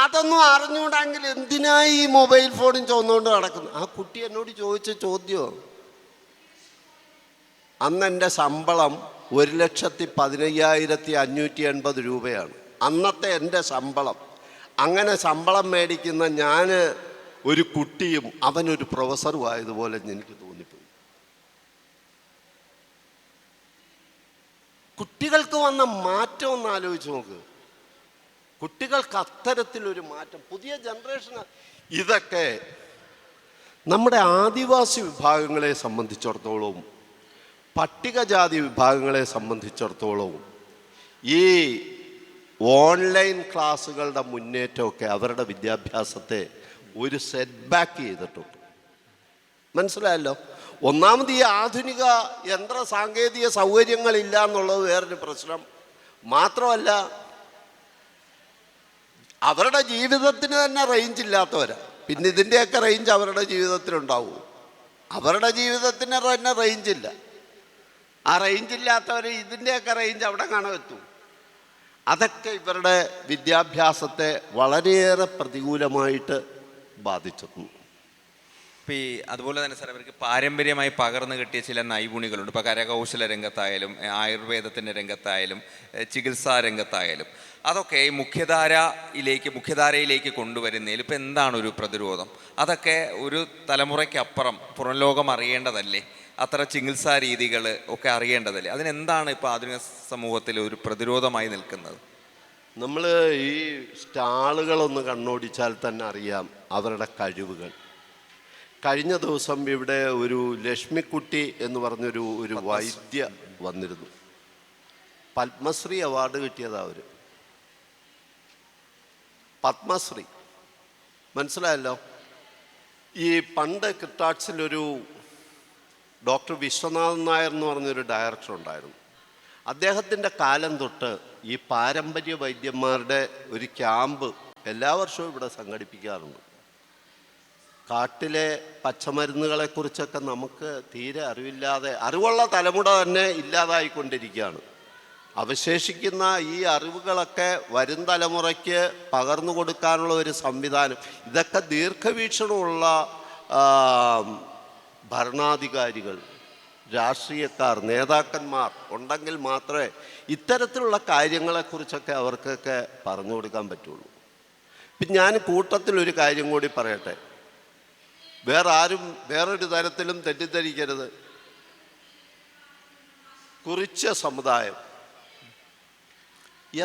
Speaker 2: അതൊന്നും അറിഞ്ഞുകൂടെങ്കിൽ എന്തിനായി ഈ മൊബൈൽ ഫോണും ചുവന്നുകൊണ്ട് നടക്കുന്നു? ആ കുട്ടി എന്നോട് ചോദിച്ച ചോദ്യമോ. അന്ന് എൻ്റെ ശമ്പളം 1,15,580 രൂപയാണ് അന്നത്തെ എൻ്റെ ശമ്പളം. അങ്ങനെ ശമ്പളം മേടിക്കുന്ന ഞാൻ ഒരു കുട്ടിയും അവനൊരു പ്രൊഫസറും ആയതുപോലെ എനിക്ക് തോന്നിപ്പോയി. കുട്ടികൾക്ക് വന്ന മാറ്റം ഒന്ന് ആലോചിച്ച് നോക്ക്. കുട്ടികൾക്ക് അത്തരത്തിലൊരു മാറ്റം, പുതിയ ജനറേഷൻ. ഇതൊക്കെ നമ്മുടെ ആദിവാസി വിഭാഗങ്ങളെ സംബന്ധിച്ചിടത്തോളവും പട്ടികജാതി വിഭാഗങ്ങളെ സംബന്ധിച്ചിടത്തോളവും ഈ ഓൺലൈൻ ക്ലാസ്സുകളുടെ മുന്നേറ്റമൊക്കെ അവരുടെ വിദ്യാഭ്യാസത്തെ ഒരു സെറ്റ് ബാക്ക് ചെയ്തിട്ടുണ്ട്. മനസ്സിലായല്ലോ? ഒന്നാമത് ഈ ആധുനിക യന്ത്ര സാങ്കേതിക സൗകര്യങ്ങളില്ല എന്നുള്ളത് വേറൊരു പ്രശ്നം. മാത്രമല്ല, അവരുടെ ജീവിതത്തിന് തന്നെ റേഞ്ച് ഇല്ലാത്തവരാ. പിന്നെ ഇതിൻ്റെയൊക്കെ റേഞ്ച് അവരുടെ ജീവിതത്തിലുണ്ടാവും. അവരുടെ ജീവിതത്തിന് തന്നെ റേഞ്ചില്ല. ആ റേഞ്ചില്ലാത്തവർ ഇതിൻ്റെയൊക്കെ റേഞ്ച് അവിടെ കാണുമെത്തും. അതൊക്കെ ഇവരുടെ വിദ്യാഭ്യാസത്തെ വളരെയേറെ പ്രതികൂലമായിട്ട് ബാധിച്ചിരുന്നു.
Speaker 1: ഇപ്പോൾ ഈ അതുപോലെ തന്നെ സാർ, അവർക്ക് പാരമ്പര്യമായി പകർന്നു കിട്ടിയ ചില നൈപുണികളുണ്ട്. ഇപ്പോൾ കരകൗശല രംഗത്തായാലും ആയുർവേദത്തിൻ്റെ രംഗത്തായാലും ചികിത്സാ രംഗത്തായാലും അതൊക്കെ മുഖ്യധാരയിലേക്ക് കൊണ്ടുവരുന്നതിൽ ഇപ്പോൾ എന്താണ് ഒരു പ്രതിരോധം? അതൊക്കെ ഒരു തലമുറയ്ക്കപ്പുറം പുറം ലോകം അറിയേണ്ടതല്ലേ? അത്ര ചികിത്സാ രീതികൾ ഒക്കെ അറിയേണ്ടതല്ലേ? അതിനെന്താണ് ഇപ്പോൾ ആധുനിക സമൂഹത്തിൽ ഒരു പ്രതിരോധമായി നിൽക്കുന്നത്?
Speaker 2: നമ്മൾ ഈ സ്റ്റാളുകളൊന്ന് കണ്ണോടിച്ചാൽ തന്നെ അറിയാം അവരുടെ കഴിവുകൾ. കഴിഞ്ഞ ദിവസം ഇവിടെ ഒരു ലക്ഷ്മിക്കുട്ടി എന്ന് പറഞ്ഞൊരു വൈദ്യ വന്നിരുന്നു. പത്മശ്രീ അവാർഡ് കിട്ടിയതാ അവർ. പത്മശ്രീ, മനസ്സിലായല്ലോ? ഈ പണ്ട് കിട്ടാട്സിലൊരു ഡോക്ടർ വിശ്വനാഥൻ നായർ എന്ന് പറഞ്ഞൊരു ഡയറക്ടർ ഉണ്ടായിരുന്നു. അദ്ദേഹത്തിൻ്റെ കാലം തൊട്ട് ഈ പാരമ്പര്യ വൈദ്യന്മാരുടെ ഒരു ക്യാമ്പ് എല്ലാ വർഷവും ഇവിടെ സംഘടിപ്പിക്കാറുണ്ട്. കാട്ടിലെ പച്ചമരുന്നുകളെക്കുറിച്ചൊക്കെ നമുക്ക് തീരെ അറിവുള്ള തലമുറ തന്നെ ഇല്ലാതായിക്കൊണ്ടിരിക്കുകയാണ്. അവശേഷിക്കുന്ന ഈ അറിവുകളൊക്കെ വരും തലമുറയ്ക്ക് പകർന്നു കൊടുക്കാനുള്ള ഒരു സംവിധാനം, ഇതൊക്കെ ദീർഘവീക്ഷണമുള്ള ഭരണാധികാരികൾ, രാഷ്ട്രീയക്കാർ, നേതാക്കന്മാർ ഉണ്ടെങ്കിൽ മാത്രമേ ഇത്തരത്തിലുള്ള കാര്യങ്ങളെക്കുറിച്ചൊക്കെ അവർക്കൊക്കെ പറഞ്ഞു കൊടുക്കാൻ പറ്റുള്ളൂ. ഇപ്പം ഞാൻ കൂട്ടത്തിലൊരു കാര്യം കൂടി പറയട്ടെ, വേറൊരു തരത്തിലും തെറ്റിദ്ധരിക്കരുത്. കുറിച്യ സമുദായം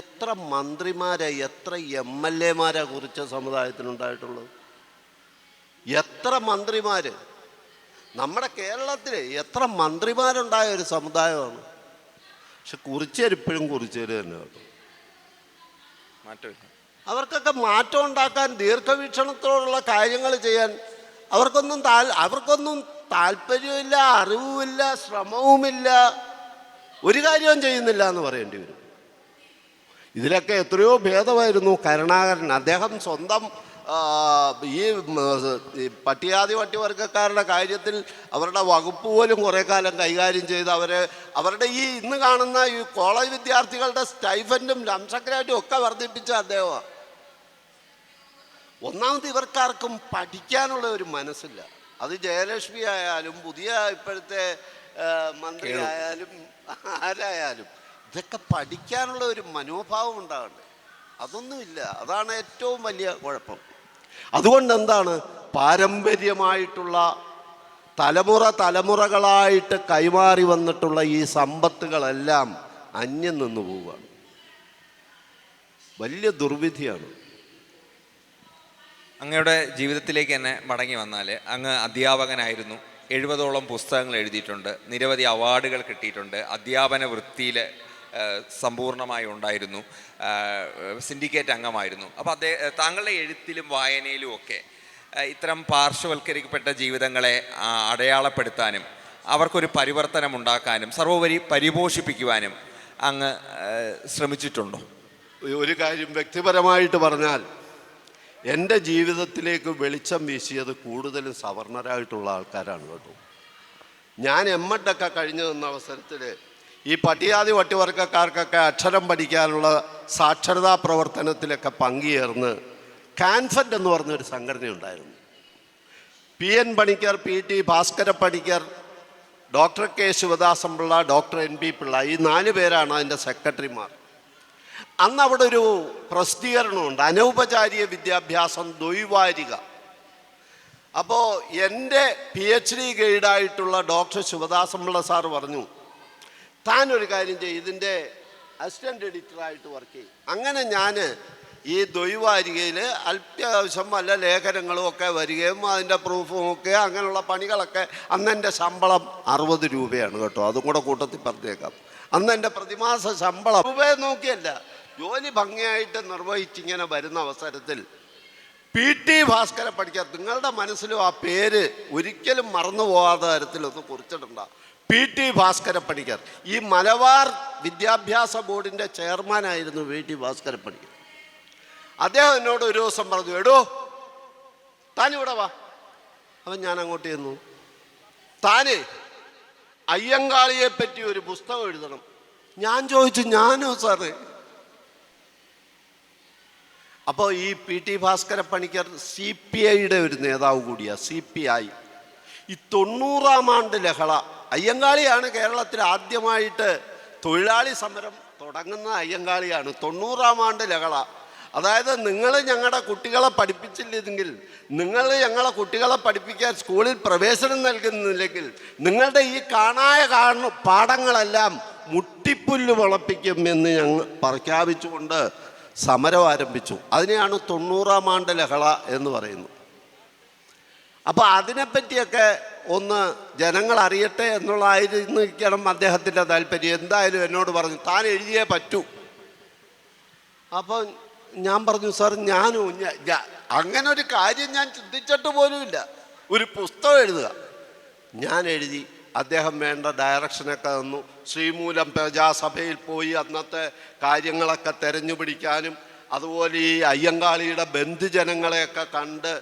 Speaker 2: എത്ര മന്ത്രിമാരെ, എത്ര MLA-മാരാ കുറിച്യ സമുദായത്തിനുണ്ടായിട്ടുള്ളത്? എത്ര മന്ത്രിമാർ? നമ്മുടെ കേരളത്തിൽ എത്ര മന്ത്രിമാരുണ്ടായ ഒരു സമുദായമാണ്. പക്ഷെ കുറിച്യരിപ്പോഴും കുറിച്യര് തന്നെ കേട്ടോ.
Speaker 1: മാറ്റമില്ല.
Speaker 2: അവർക്കൊക്കെ മാറ്റം ഉണ്ടാക്കാൻ, ദീർഘവീക്ഷണത്തോടുള്ള കാര്യങ്ങൾ ചെയ്യാൻ അവർക്കൊന്നും താല്പര്യമില്ല, അറിവുമില്ല, ശ്രമവുമില്ല, ഒരു കാര്യവും ചെയ്യുന്നില്ല എന്ന് പറയേണ്ടി വരും. ഇതിലൊക്കെ എത്രയോ ഭേദമായിരുന്നു കരുണാകരൻ. അദ്ദേഹം സ്വന്തം ഈ പട്ടികവർഗക്കാരുടെ കാര്യത്തിൽ അവരുടെ വകുപ്പ് പോലും കുറേ കാലം കൈകാര്യം ചെയ്ത് അവരുടെ ഈ ഇന്ന് കാണുന്ന ഈ കോളേജ് വിദ്യാർത്ഥികളുടെ സ്റ്റൈഫൻറ്റും ലംസഗ്രാറ്റും ഒക്കെ വർദ്ധിപ്പിച്ച അദ്ദേഹമാണ്. ഒന്നാമത് ഇവർക്കാർക്കും പഠിക്കാനുള്ള ഒരു മനസ്സില്ല. അത് ജയലക്ഷ്മി ആയാലും ഇപ്പോഴത്തെ മന്ത്രി ആയാലും ആരായാലും ഇതൊക്കെ പഠിക്കാനുള്ള ഒരു മനോഭാവം ഉണ്ടാകണ്ടേ. അതൊന്നുമില്ല. അതാണ് ഏറ്റവും വലിയ കുഴപ്പം. അതുകൊണ്ട് എന്താണ്, പാരമ്പര്യമായിട്ടുള്ള തലമുറകളായിട്ട് കൈമാറി വന്നിട്ടുള്ള ഈ സമ്പത്തുകളെല്ലാം അന്യം നിന്ന് പോവുകയാണ്. വലിയ ദുർവിധിയാണ്.
Speaker 1: അങ്ങയുടെ ജീവിതത്തിലേക്ക് തന്നെ മടങ്ങി വന്നാൽ, അങ്ങ് അധ്യാപകനായിരുന്നു, 70ഓളം പുസ്തകങ്ങൾ എഴുതിയിട്ടുണ്ട്, നിരവധി അവാർഡുകൾ കിട്ടിയിട്ടുണ്ട്, അധ്യാപന വൃത്തിയിൽ സമ്പൂർണ്ണമായി ഉണ്ടായിരുന്നു, സിൻഡിക്കേറ്റ് അംഗമായിരുന്നു. അപ്പോൾ താങ്കളുടെ എഴുത്തിലും വായനയിലും ഒക്കെ ഇത്തരം പാർശ്വവൽക്കരിക്കപ്പെട്ട ജീവിതങ്ങളെ അടയാളപ്പെടുത്താനും അവർക്കൊരു പരിവർത്തനം ഉണ്ടാക്കാനും സർവോപരി പരിപോഷിപ്പിക്കുവാനും അങ്ങ് ശ്രമിച്ചിട്ടുണ്ടോ?
Speaker 2: ഒരു കാര്യം വ്യക്തിപരമായിട്ട് പറഞ്ഞാൽ, എൻ്റെ ജീവിതത്തിലേക്ക് വെളിച്ചം വീശിയത് കൂടുതലും സവർണരായിട്ടുള്ള ആൾക്കാരാണ് കേട്ടോ. ഞാൻ എമ്മഡൊക്കെ കഴിഞ്ഞു നിന്ന അവസരത്തിൽ ഈ പട്ടികാതി പട്ടികവർഗക്കാർക്കൊക്കെ അക്ഷരം പഠിക്കാനുള്ള സാക്ഷരതാ പ്രവർത്തനത്തിലൊക്കെ പങ്കുചേർന്ന് കാൻഫഡ് എന്ന് പറഞ്ഞൊരു സംഘടനയുണ്ടായിരുന്നു. PN Panicker, PT Bhaskara Panicker, doctor K ശിവദാസൻപിള്ള, ഡോക്ടർ NP പിള്ള, ഈ 4 പേരാണ് അതിൻ്റെ സെക്രട്ടറിമാർ. അന്ന് അവിടെ ഒരു പ്രസിദ്ധീകരണമുണ്ട്, അനൗപചാരിക വിദ്യാഭ്യാസം ദ്വൈവാരിക. അപ്പോൾ എൻ്റെ PhD ഗൈഡായിട്ടുള്ള ഡോക്ടർ ശിവദാസൻപിള്ള സാർ പറഞ്ഞു, താൻ ഒരു കാര്യം ചെയ്യും, ഇതിൻ്റെ അസിസ്റ്റൻ്റ് എഡിറ്ററായിട്ട് വർക്ക് ചെയ്യും. അങ്ങനെ ഞാൻ ഈ ദ്വൈവാരികയിൽ അത്യാവശ്യം വല്ല ലേഖനങ്ങളും ഒക്കെ വരികയും അതിൻ്റെ പ്രൂഫും ഒക്കെ അങ്ങനെയുള്ള പണികളൊക്കെ. അന്ന് എൻ്റെ ശമ്പളം 60 രൂപയാണ് കേട്ടോ, അതും കൂടെ കൂട്ടത്തിൽ പറഞ്ഞേക്കാം. അന്ന് എൻ്റെ പ്രതിമാസ ശമ്പളം രൂപയെ നോക്കിയല്ല, ജോലി ഭംഗിയായിട്ട് നിർവഹിച്ചിങ്ങനെ വരുന്ന അവസരത്തിൽ PT ഭാസ്കര പണിക്കർ, നിങ്ങളുടെ മനസ്സിലും ആ പേര് ഒരിക്കലും മറന്നു പോകാത്ത തരത്തിലൊന്ന് കുറിച്ചിട്ടുണ്ട. PT ഭാസ്കര പണിക്കർ ഈ മലബാർ വിദ്യാഭ്യാസ ബോർഡിൻ്റെ ചെയർമാനായിരുന്നു PT ഭാസ്കര പണിക്കർ. അദ്ദേഹം എന്നോട് ഒരു ദിവസം പറഞ്ഞു, എടോ താനിവിടെ വാ. അവൻ ഞാൻ അങ്ങോട്ട് ചെന്നു. താന് അയ്യങ്കാളിയെ പറ്റി ഒരു പുസ്തകം എഴുതണം. ഞാൻ ചോദിച്ചു, ഞാനോ സാറ്? അപ്പോൾ ഈ PT ഭാസ്കര പണിക്കർ CPIയുടെ ഒരു നേതാവ് കൂടിയാണ്. CPI ഈ 90-ാം ആണ്ട് ലഹള, അയ്യങ്കാളിയാണ് കേരളത്തിൽ ആദ്യമായിട്ട് തൊഴിലാളി സമരം തുടങ്ങുന്ന അയ്യങ്കാളിയാണ്. 90-ാം ആണ്ട് ലഹള, അതായത് നിങ്ങൾ ഞങ്ങളുടെ കുട്ടികളെ പഠിപ്പിച്ചില്ലെങ്കിൽ, നിങ്ങൾ ഞങ്ങളെ കുട്ടികളെ പഠിപ്പിക്കാൻ സ്കൂളിൽ പ്രവേശനം നൽകുന്നില്ലെങ്കിൽ നിങ്ങളുടെ ഈ പാഠങ്ങളെല്ലാം മുട്ടിപ്പുല്ല് മുളപ്പിക്കും എന്ന് ഞങ്ങൾ പ്രഖ്യാപിച്ചുകൊണ്ട് സമരം ആരംഭിച്ചു. അതിനെയാണ് 90-ാം ആണ്ട് ലഹള എന്ന് പറയുന്നത്. അപ്പോൾ അതിനെപ്പറ്റിയൊക്കെ ഒന്ന് ജനങ്ങൾ അറിയട്ടെ എന്നുള്ളതായിരിക്കണം അദ്ദേഹത്തിൻ്റെ താല്പര്യം. എന്തായാലും എന്നോട് പറഞ്ഞു, താൻ എഴുതിയേ പറ്റൂ. അപ്പോൾ ഞാൻ പറഞ്ഞു, സാർ ഞാനും അങ്ങനെ ഒരു കാര്യം ഞാൻ ചിന്തിച്ചിട്ട് പോലുമില്ല, ഒരു പുസ്തകം എഴുതുക. ഞാൻ എഴുതി. അദ്ദേഹം വേണ്ട ഡയറക്ഷനൊക്കെ തന്നു. ശ്രീമൂലം പ്രജാസഭയിൽ പോയി അന്നത്തെ കാര്യങ്ങളൊക്കെ തെരഞ്ഞു പിടിക്കാനും, അതുപോലെ ഈ അയ്യങ്കാളിയുടെ ബന്ധുജനങ്ങളെയൊക്കെ കണ്ട്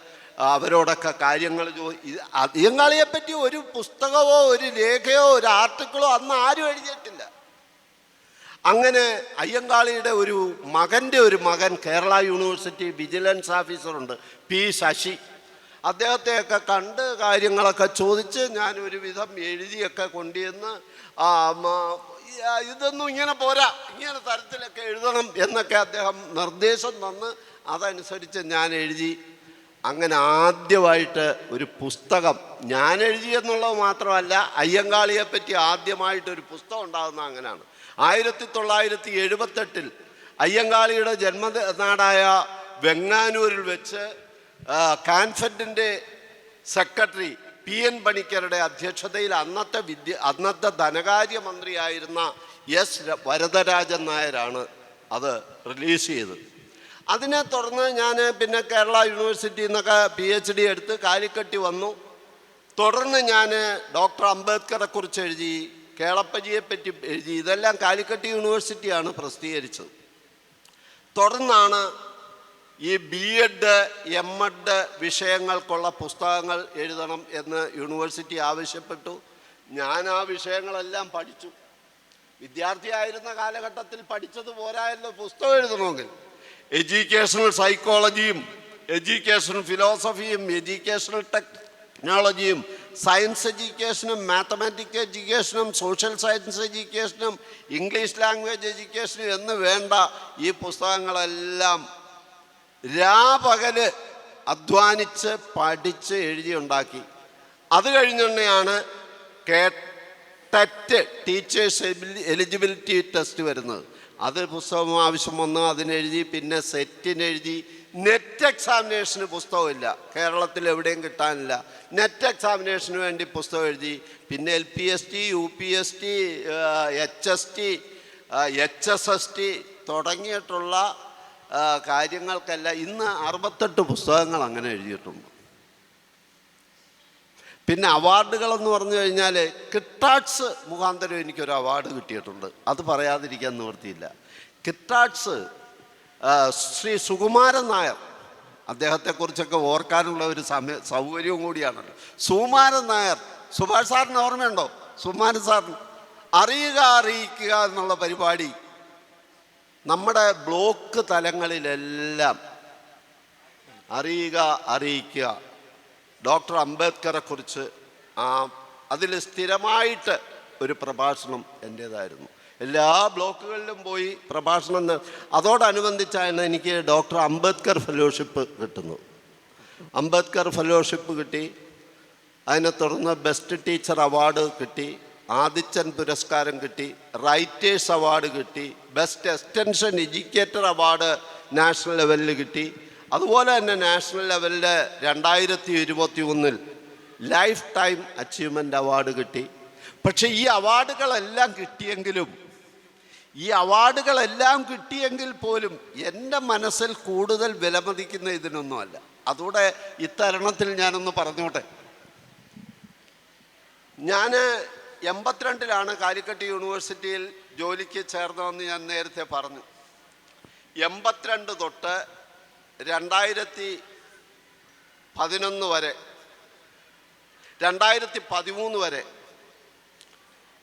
Speaker 2: അവരോടൊക്കെ കാര്യങ്ങൾ അയ്യങ്കാളിയെപ്പറ്റി ഒരു പുസ്തകമോ ഒരു രേഖയോ ഒരു ആർട്ടിക്കിളോ അന്ന് ആരും എഴുതിയിട്ടില്ല. അങ്ങനെ അയ്യങ്കാളിയുടെ ഒരു മകൻ കേരള യൂണിവേഴ്സിറ്റി വിജിലൻസ് ഓഫീസറുണ്ട്, P ശശി. അദ്ദേഹത്തെയൊക്കെ കണ്ട് കാര്യങ്ങളൊക്കെ ചോദിച്ച് ഞാൻ ഒരു വിധം എഴുതിയൊക്കെ കൊണ്ടുവന്ന്, ഇതൊന്നും ഇങ്ങനെ പോരാ, ഇങ്ങനെ തരത്തിലൊക്കെ എഴുതണം എന്നൊക്കെ അദ്ദേഹം നിർദ്ദേശം തന്ന് അതനുസരിച്ച് ഞാൻ എഴുതി. അങ്ങനെ ആദ്യമായിട്ട് ഒരു പുസ്തകം ഞാൻ എഴുതി എന്നുള്ളത് മാത്രമല്ല, അയ്യങ്കാളിയെപ്പറ്റി ആദ്യമായിട്ടൊരു പുസ്തകം ഉണ്ടാകുന്ന അങ്ങനെയാണ്. 1978 അയ്യങ്കാളിയുടെ ജന്മനാടായ വെങ്ങാനൂരിൽ വെച്ച് കാൻഫഡിൻ്റെ സെക്രട്ടറി PN പണിക്കരുടെ അധ്യക്ഷതയിൽ അന്നത്തെ ധനകാര്യമന്ത്രിയായിരുന്ന S വരദരാജൻ നായരാണ് അത് റിലീസ് ചെയ്തത്. അതിനെ തുടർന്ന് ഞാൻ പിന്നെ കേരള യൂണിവേഴ്സിറ്റിയിൽ നിന്നൊക്കെ PhD എടുത്ത് കാലിക്കട്ടി വന്നു. തുടർന്ന് ഞാൻ ഡോക്ടർ അംബേദ്കറെ കുറിച്ച് എഴുതി, കേളപ്പജിയെപ്പറ്റി എഴുതി. ഇതെല്ലാം കാലിക്കറ്റ് യൂണിവേഴ്സിറ്റിയാണ് പ്രസിദ്ധീകരിച്ചത്. തുടർന്നാണ് ഈ B.Ed M.Ed വിഷയങ്ങൾക്കുള്ള പുസ്തകങ്ങൾ എഴുതണം എന്ന് യൂണിവേഴ്സിറ്റി ആവശ്യപ്പെട്ടു. ഞാൻ ആ വിഷയങ്ങളെല്ലാം പഠിച്ചു. വിദ്യാർത്ഥിയായിരുന്ന കാലഘട്ടത്തിൽ പഠിച്ചത് പോരായല്ലോ പുസ്തകം എഴുതണമെങ്കിൽ. എഡ്യൂക്കേഷണൽ സൈക്കോളജിയും എഡ്യൂക്കേഷണൽ ഫിലോസഫിയും എഡ്യൂക്കേഷണൽ ടെക്നോളജിയും സയൻസ് എഡ്യൂക്കേഷനും മാത്തമാറ്റിക്സ് എഡ്യൂക്കേഷനും സോഷ്യൽ സയൻസ് എഡ്യൂക്കേഷനും ഇംഗ്ലീഷ് ലാംഗ്വേജ് എഡ്യൂക്കേഷനും എന്ന് വേണ്ട ഈ പുസ്തകങ്ങളെല്ലാം രാപകല് അധ്വാനിച്ച് പഠിച്ച് എഴുതിയുണ്ടാക്കി. അത് കഴിഞ്ഞാണ് ടെറ്റ് ടീച്ചേഴ്സ് എലിജിബിലിറ്റി ടെസ്റ്റ് വരുന്നത്. അത് പുസ്തകം ആവശ്യം വന്നു, അതിനെഴുതി. പിന്നെ സെറ്റിനെഴുതി. നെറ്റ് എക്സാമിനേഷന് പുസ്തകമില്ല, കേരളത്തിൽ എവിടെയും കിട്ടാനില്ല. നെറ്റ് എക്സാമിനേഷന് വേണ്ടി പുസ്തകം എഴുതി. പിന്നെ LPST, UPST, HST, HSST തുടങ്ങിയിട്ടുള്ള കാര്യങ്ങൾക്കെല്ലാം ഇന്ന് 68 പുസ്തകങ്ങൾ അങ്ങനെ എഴുതിയിട്ടുണ്ട്. പിന്നെ അവാർഡുകളെന്ന് പറഞ്ഞു കഴിഞ്ഞാൽ കിട്ടാഡ്സ് മുഖാന്തരം എനിക്കൊരു അവാർഡ് കിട്ടിയിട്ടുണ്ട്. അത് പറയാതിരിക്കാൻ നിവൃത്തിയില്ല. കിട്ടാഡ്സ് ശ്രീ സുകുമാരൻ നായർ, അദ്ദേഹത്തെക്കുറിച്ചൊക്കെ ഓർക്കാനുള്ള ഒരു സൗകര്യവും കൂടിയാണല്ലോ. സുകുമാരൻ നായർ, സുഭാഷ് സാറിന് ഓർമ്മയുണ്ടോ? സുകുമാരൻ സാറിന് അറിയുക അറിയിക്കുക എന്നുള്ള പരിപാടി നമ്മുടെ ബ്ലോക്ക് തലങ്ങളിലെല്ലാം അറിയുക അറിയിക്കുക. ഡോക്ടർ അംബേദ്കറെ കുറിച്ച് അതിൽ സ്ഥിരമായിട്ട് ഒരു പ്രഭാഷണം എൻ്റേതായിരുന്നു. എല്ലാ ബ്ലോക്കുകളിലും പോയി പ്രഭാഷണം. അതോടനുബന്ധിച്ചാണ് എനിക്ക് ഡോക്ടർ അംബേദ്കർ ഫെലോഷിപ്പ് കിട്ടുന്നത്. അംബേദ്കർ ഫെലോഷിപ്പ് കിട്ടി. അതിനെ തുടർന്ന് ബെസ്റ്റ് ടീച്ചർ അവാർഡ് കിട്ടി, ആദിച്ചൻ പുരസ്കാരം കിട്ടി, റൈറ്റേഴ്സ് അവാർഡ് കിട്ടി, best extension educator award national ലെവലിൽ കിട്ടി. അതുപോലെ തന്നെ നാഷണൽ ലെവലിൽ 2021 ലൈഫ് ടൈം അച്ചീവ്മെൻ്റ് അവാർഡ് കിട്ടി. പക്ഷേ ഈ അവാർഡുകളെല്ലാം കിട്ടിയെങ്കിൽ പോലും എൻ്റെ മനസ്സിൽ കൂടുതൽ വിലമതിക്കുന്ന ഇതിനൊന്നുമല്ല. അതുകൂടെ ഇത്തരുണത്തിൽ ഞാനൊന്ന് പറഞ്ഞോട്ടെ. ഞാൻ 82 കാലിക്കറ്റ് യൂണിവേഴ്സിറ്റിയിൽ ജോലിക്ക് ചേർന്നതെന്ന് ഞാൻ നേരത്തെ പറഞ്ഞു. 82 തൊട്ട് 2011 വരെ, 2013 വരെ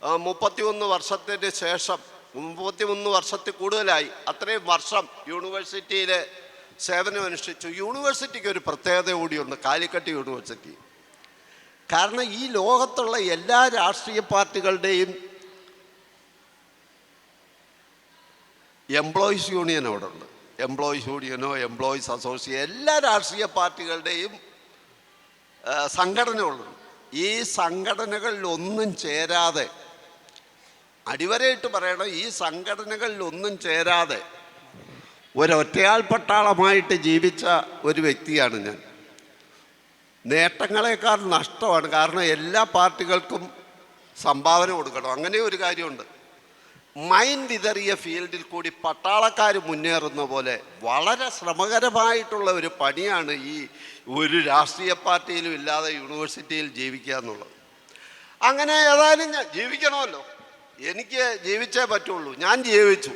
Speaker 2: 31 വർഷത്തിന് ശേഷം, 33 വർഷത്തിൽ കൂടുതലായി, അത്രയും വർഷം യൂണിവേഴ്സിറ്റിയിൽ സേവനമനുഷ്ഠിച്ചു. യൂണിവേഴ്സിറ്റിക്ക് ഒരു പ്രത്യേകത കൂടിയുണ്ട്, കാലിക്കറ്റ് യൂണിവേഴ്സിറ്റി. കാരണം ഈ ലോകത്തുള്ള എല്ലാ രാഷ്ട്രീയ പാർട്ടികളുടെയും എംപ്ലോയീസ് യൂണിയൻ അവിടെ ഉണ്ട്. എംപ്ലോയീസ് യൂണിയനോ എംപ്ലോയീസ് അസോസിയേഷൻ, എല്ലാ രാഷ്ട്രീയ പാർട്ടികളുടെയും സംഘടനകളുണ്ട്. ഈ സംഘടനകളിലൊന്നും ചേരാതെ, അടിവരയിട്ട് പറയണം, ഈ സംഘടനകളിലൊന്നും ചേരാതെ ഒരൊറ്റയാൾ പട്ടാളമായിട്ട് ജീവിച്ച ഒരു വ്യക്തിയാണ് ഞാൻ. നേട്ടങ്ങളെക്കാൾ നഷ്ടമാണ്. കാരണം എല്ലാ പാർട്ടികൾക്കും സംഭാവന കൊടുക്കണം. അങ്ങനെ ഒരു കാര്യമുണ്ട്. മൈൻ വിതറിയ ഫീൽഡിൽ കൂടി പട്ടാളക്കാർ മുന്നേറുന്ന പോലെ വളരെ ശ്രമകരമായിട്ടുള്ള ഒരു പണിയാണ് ഈ ഒരു രാഷ്ട്രീയ പാർട്ടിയിലും ഇല്ലാതെ യൂണിവേഴ്സിറ്റിയിൽ ജീവിക്കുക എന്നുള്ളത്. അങ്ങനെ ഏതായാലും ഞാൻ ജീവിക്കണമല്ലോ, എനിക്ക് ജീവിച്ചേ പറ്റുള്ളൂ. ഞാൻ ജീവിച്ചു.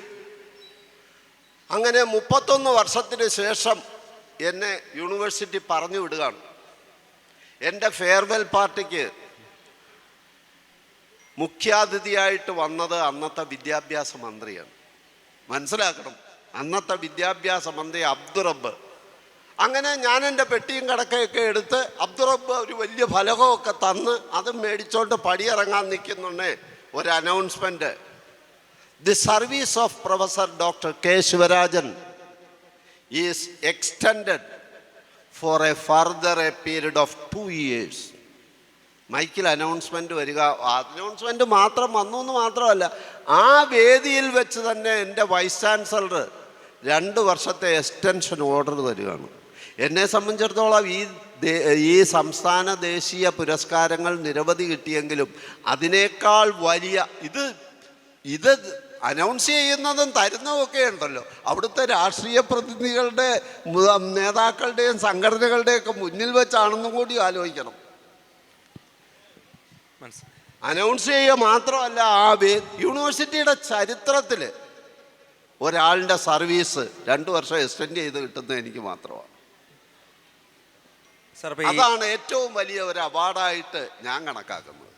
Speaker 2: അങ്ങനെ 31 വർഷത്തിന് ശേഷം എന്നെ യൂണിവേഴ്സിറ്റി പറഞ്ഞു വിടുകയാണ്. എൻ്റെ ഫെയർവെൽ പാർട്ടിക്ക് മുഖ്യാതിഥിയായിട്ട് വന്നത് അന്നത്തെ വിദ്യാഭ്യാസ മന്ത്രിയാണ്. മനസ്സിലാക്കണം, അന്നത്തെ വിദ്യാഭ്യാസ മന്ത്രി അബ്ദുറബ്ബ്. അങ്ങനെ ഞാൻ എൻ്റെ പെട്ടിയും കടക്കയൊക്കെ എടുത്ത് അബ്ദുറബ്ബ് ഒരു വലിയ ഫലകമൊക്കെ തന്ന് അതും മേടിച്ചോണ്ട് പടിയിറങ്ങാൻ നിൽക്കുന്നുണ്ടേ ഒരു announcement. The service of professor doctor K Sivarajan is extended for a further a period of 2 years. മൈക്കിൽ അനൗൺസ്മെൻറ്റ് വരിക. അനൗൺസ്മെൻറ്റ് മാത്രം വന്നു എന്ന് മാത്രമല്ല, ആ വേദിയിൽ വെച്ച് തന്നെ എൻ്റെ വൈസ് ചാൻസലർ 2 വർഷത്തെ എക്സ്റ്റൻഷൻ ഓർഡർ തരികയാണ്. എന്നെ സംബന്ധിച്ചിടത്തോളം ഈ സംസ്ഥാന ദേശീയ പുരസ്കാരങ്ങൾ നിരവധി കിട്ടിയെങ്കിലും അതിനേക്കാൾ വലിയ ഇത് അനൗൺസ് ചെയ്യുന്നതും തരുന്നതുമൊക്കെ ഉണ്ടല്ലോ, അവിടുത്തെ രാഷ്ട്രീയ പ്രതിനിധികളുടെ നേതാക്കളുടെയും സംഘടനകളുടെയൊക്കെ മുന്നിൽ വെച്ചാണെന്നും കൂടി ആലോചിക്കണം. അനൗൺസ് ചെയ്യുക മാത്രമല്ല, യൂണിവേഴ്സിറ്റിയുടെ ചരിത്രത്തിൽ ഒരാളുടെ സർവീസ് 2 വർഷം എക്സ്റ്റെൻഡ് ചെയ്ത് കിട്ടുന്നത് എനിക്ക് മാത്രമാണ്. അതാണ് ഏറ്റവും വലിയ ഒരു അവാർഡായിട്ട് ഞാൻ കണക്കാക്കുന്നത്.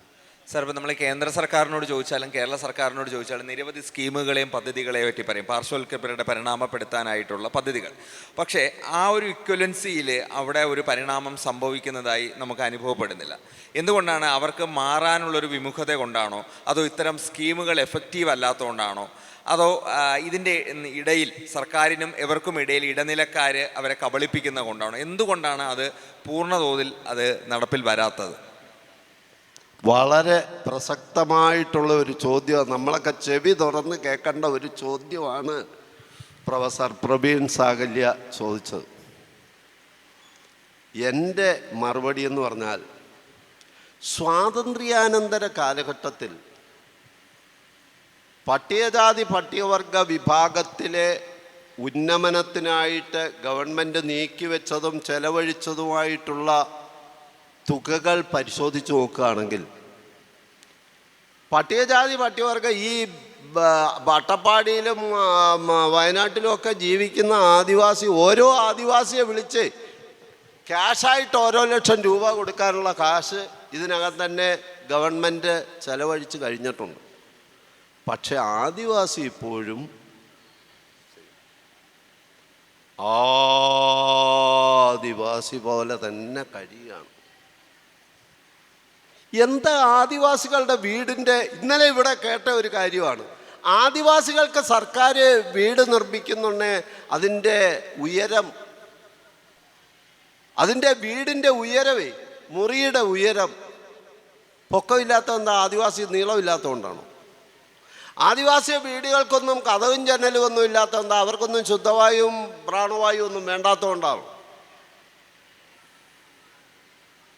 Speaker 1: സാർ, ഇപ്പം നമ്മൾ കേന്ദ്ര സർക്കാരിനോട് ചോദിച്ചാലും കേരള സർക്കാരിനോട് ചോദിച്ചാലും നിരവധി സ്കീമുകളെയും പദ്ധതികളെയും പറ്റി പറയും, പാർശ്വവൽക്കരണത്തെ പരിണാമപ്പെടുത്താനായിട്ടുള്ള പദ്ധതികൾ. പക്ഷേ ആ ഒരു ഇക്വലൻസിയിൽ അവിടെ ഒരു പരിണാമം സംഭവിക്കുന്നതായി നമുക്ക് അനുഭവപ്പെടുന്നില്ല. എന്തുകൊണ്ടാണ്? അവർക്ക് മാറാനുള്ളൊരു വിമുഖത കൊണ്ടാണോ, അതോ ഇത്തരം സ്കീമുകൾ എഫക്റ്റീവ് അല്ലാത്തതുകൊണ്ടാണോ, അതോ ഇതിൻ്റെ ഇടയിൽ സർക്കാരിനും എവർക്കും ഇടയിൽ ഇടനിലക്കാർ അവരെ കബളിപ്പിക്കുന്നത് കൊണ്ടാണോ? എന്തുകൊണ്ടാണ് അത് പൂർണ്ണതോതിൽ അത് നടപ്പിൽ വരാത്തത്?
Speaker 2: വളരെ പ്രസക്തമായിട്ടുള്ള ഒരു ചോദ്യം, നമ്മളൊക്കെ ചെവി തുറന്ന് കേൾക്കേണ്ട ഒരു ചോദ്യമാണ് പ്രൊഫസർ പ്രവീൺ സാകല്യ ചോദിച്ചത്. എൻ്റെ മറുപടി എന്ന് പറഞ്ഞാൽ, സ്വാതന്ത്ര്യാനന്തര കാലഘട്ടത്തിൽ പട്ടികജാതി പട്ടികവർഗ വിഭാഗത്തിലെ ഉന്നമനത്തിനായിട്ട് ഗവൺമെൻറ് നീക്കിവെച്ചതും ചെലവഴിച്ചതുമായിട്ടുള്ള തുകകൾ പരിശോധിച്ച് നോക്കുകയാണെങ്കിൽ പട്ടികജാതി പട്ടികവർഗ ഈ അട്ടപ്പാടിയിലും വയനാട്ടിലുമൊക്കെ ജീവിക്കുന്ന ആദിവാസി, ഓരോ ആദിവാസിയെ വിളിച്ച് ക്യാഷായിട്ട് ഓരോ ലക്ഷം രൂപ കൊടുക്കാനുള്ള കാശ് ഇതിനകം തന്നെ ഗവൺമെൻറ് ചെലവഴിച്ച് കഴിഞ്ഞിട്ടുണ്ട്. പക്ഷെ ആദിവാസി ഇപ്പോഴും ആദിവാസി പോലെ തന്നെ കഴിയുകയാണ്. എന്താ ആദിവാസികളുടെ വീടിൻ്റെ, ഇന്നലെ ഇവിടെ കേട്ട ഒരു കാര്യമാണ്, ആദിവാസികൾക്ക് സർക്കാർ വീട് നിർമ്മിക്കുന്നുണ്ടേ അതിൻ്റെ ഉയരം, അതിൻ്റെ വീടിൻ്റെ ഉയരവേ, മുറിയുടെ ഉയരം പൊക്കമില്ലാത്ത എന്താ? ആദിവാസി നീളമില്ലാത്തതുകൊണ്ടാണോ? ആദിവാസി വീടുകൾക്കൊന്നും കതവും ജനലും ഒന്നും ഇല്ലാത്ത എന്താ? അവർക്കൊന്നും ശുദ്ധവായുവും പ്രാണവായുവും ഒന്നും വേണ്ടാത്തതുകൊണ്ടാണ്.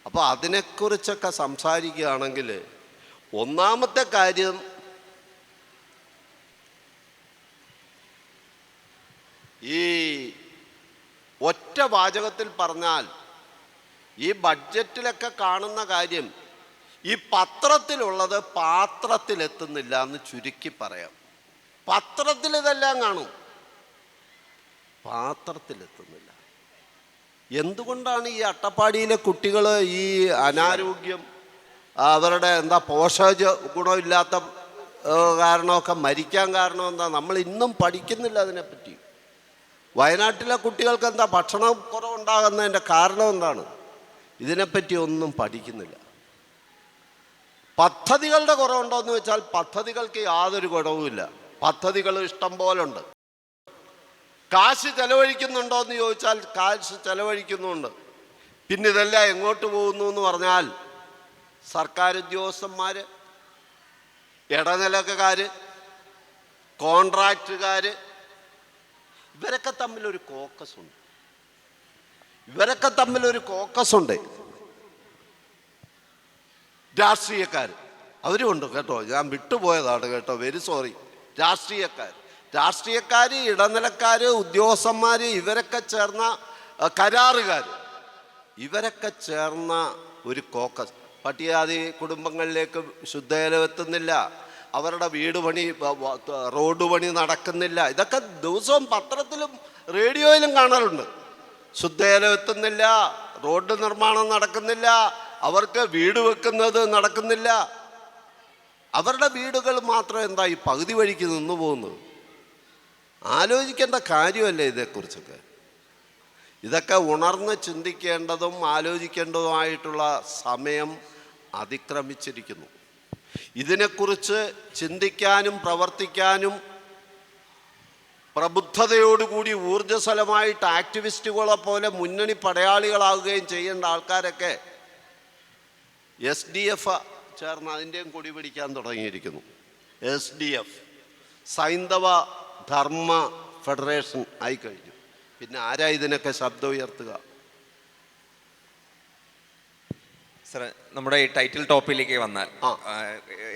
Speaker 2: അപ്പോൾ അതിനെക്കുറിച്ചൊക്കെ സംസാരിക്കുകയാണെങ്കിൽ ഒന്നാമത്തെ കാര്യം, ഈ ഒറ്റ വാചകത്തിൽ പറഞ്ഞാൽ ഈ ബഡ്ജറ്റിലൊക്കെ കാണുന്ന കാര്യം, ഈ പത്രത്തിലുള്ളത് പാത്രത്തിലെത്തുന്നില്ല എന്ന് ചുരുക്കി പറയാം. പത്രത്തിൽ ഇതെല്ലാം കാണും, പാത്രത്തിലെത്തുന്നില്ല. എന്തുകൊണ്ടാണ് ഈ അട്ടപ്പാടിയിലെ കുട്ടികൾ ഈ അനാരോഗ്യം, അവരുടെ എന്താ പോഷക ഗുണമില്ലാത്ത കാരണമൊക്കെ മരിക്കാൻ കാരണം എന്താ? നമ്മൾ ഇന്നും പഠിക്കുന്നില്ല അതിനെപ്പറ്റി. വയനാട്ടിലെ കുട്ടികൾക്ക് എന്താ ഭക്ഷണ കുറവുണ്ടാകുന്നതിൻ്റെ കാരണം എന്താണ്? ഇതിനെപ്പറ്റി ഒന്നും പഠിക്കുന്നില്ല. പദ്ധതികളുടെ കുറവുണ്ടോ എന്ന് വെച്ചാൽ പദ്ധതികൾക്ക് യാതൊരു കുറവുമില്ല, പദ്ധതികൾ ഇഷ്ടം പോലെ ഉണ്ട്. കാശ് ചെലവഴിക്കുന്നുണ്ടോ എന്ന് ചോദിച്ചാൽ കാശ് ചെലവഴിക്കുന്നുണ്ട്. പിന്നെ ഇതെല്ലാം എങ്ങോട്ട് പോകുന്നു എന്ന് പറഞ്ഞാൽ സർക്കാർ ഉദ്യോഗസ്ഥന്മാർ, ഇടനിലക്കാർ, കോൺട്രാക്റ്റുകാർ, ഇവരൊക്കെ തമ്മിലൊരു കോക്കസ് ഉണ്ട്. രാഷ്ട്രീയക്കാർ അവരും ഉണ്ട് കേട്ടോ, ഞാൻ വിട്ടുപോയതാണ് കേട്ടോ, വെരി സോറി. രാഷ്ട്രീയക്കാർ, ഇടനിലക്കാർ, ഉദ്യോഗസ്ഥന്മാർ, ഇവരൊക്കെ ചേർന്ന കരാറുകാർ, ഇവരൊക്കെ ചേർന്ന ഒരു കോക്കസ്. പട്ടികജാതി കുടുംബങ്ങളിലേക്ക് ശുദ്ധജലം എത്തുന്നില്ല, അവരുടെ വീട് പണി, റോഡ് പണി നടക്കുന്നില്ല. ഇതൊക്കെ ദിവസവും പത്രത്തിലും റേഡിയോയിലും കാണാറുണ്ട്. ശുദ്ധജലം എത്തുന്നില്ല, റോഡ് നിർമ്മാണം നടക്കുന്നില്ല, അവർക്ക് വീട് വെക്കുന്നത് നടക്കുന്നില്ല. അവരുടെ വീടുകൾ മാത്രം എന്താ ഈ പകുതി വഴിക്ക് നിന്നു പോകുന്നത്? ആലോചിക്കേണ്ട കാര്യമല്ലേ ഇതേക്കുറിച്ചൊക്കെ? ഇതൊക്കെ ഉണർന്ന് ചിന്തിക്കേണ്ടതും ആലോചിക്കേണ്ടതുമായിട്ടുള്ള സമയം അതിക്രമിച്ചിരിക്കുന്നു. ഇതിനെക്കുറിച്ച് ചിന്തിക്കാനും പ്രവർത്തിക്കാനും പ്രബുദ്ധതയോടുകൂടി ഊർജ്ജസ്വലമായിട്ട് ആക്ടിവിസ്റ്റുകളെ പോലെ മുന്നണി പടയാളികളാവുകയും ചെയ്യേണ്ട ആൾക്കാരൊക്കെ SDF ചേർന്ന് അതിൻ്റെയും കൊടി പിടിക്കാൻ തുടങ്ങിയിരിക്കുന്നു. SDF സൈന്ധവ ധർമ്മ ഫെഡറേഷൻ ആയിക്കഴിഞ്ഞു. പിന്നെ ആരാ ഇതിനൊക്കെ ശബ്ദം ഉയർത്തുക?
Speaker 1: സർ, നമ്മുടെ ഈ ടൈറ്റിൽ ടോപ്പിലേക്ക് വന്നാൽ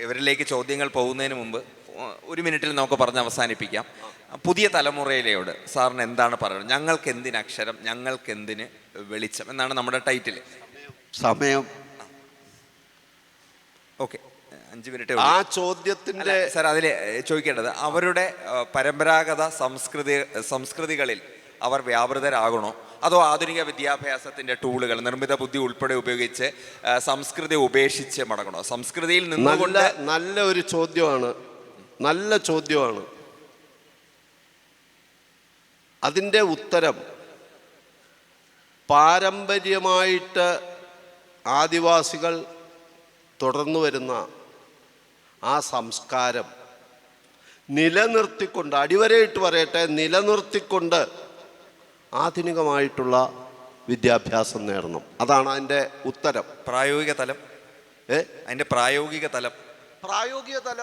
Speaker 1: ഇവരിലേക്ക് ചോദ്യങ്ങൾ പോകുന്നതിന് മുമ്പ് ഒരു മിനിറ്റിൽ നമുക്ക് പറഞ്ഞ് അവസാനിപ്പിക്കാം. പുതിയ തലമുറയിലോട് സാറിന് എന്താണ് പറയുന്നത്? ഞങ്ങൾക്ക് എന്തിന് അക്ഷരം, ഞങ്ങൾക്ക് എന്തിന് വെളിച്ചം എന്നാണ് നമ്മുടെ ടൈറ്റിൽ.
Speaker 2: സമയം
Speaker 1: ഓക്കെ, 5 മിനിറ്റ്.
Speaker 2: ആ ചോദ്യത്തിൻ്റെ
Speaker 1: സാർ അതിൽ ചോദിക്കേണ്ടത്, അവരുടെ പരമ്പരാഗത സംസ്കൃതികളിൽ അവർ വ്യാപൃതരാകണോ, അതോ ആധുനിക വിദ്യാഭ്യാസത്തിൻ്റെ ടൂളുകൾ നിർമ്മിത ബുദ്ധി ഉൾപ്പെടെ ഉപയോഗിച്ച് സംസ്കൃതി ഉപേക്ഷിച്ച് മടങ്ങണോ? സംസ്കൃതിയിൽ നിന്നുകൊണ്ട്
Speaker 2: നല്ല ഒരു ചോദ്യമാണ്, നല്ല ചോദ്യമാണ്. അതിൻ്റെ ഉത്തരം പാരമ്പര്യമായിട്ട് ആദിവാസികൾ തുടർന്നു വരുന്ന ആ സംസ്കാരം നിലനിർത്തിക്കൊണ്ട്, അടിവരയിട്ട് പറയട്ടെ, നിലനിർത്തിക്കൊണ്ട് ആധുനികമായിട്ടുള്ള വിദ്യാഭ്യാസം നേടണം. അതാണ് അതിൻ്റെ ഉത്തരം.
Speaker 1: പ്രായോഗിക തലം അതിൻ്റെ പ്രായോഗിക തലം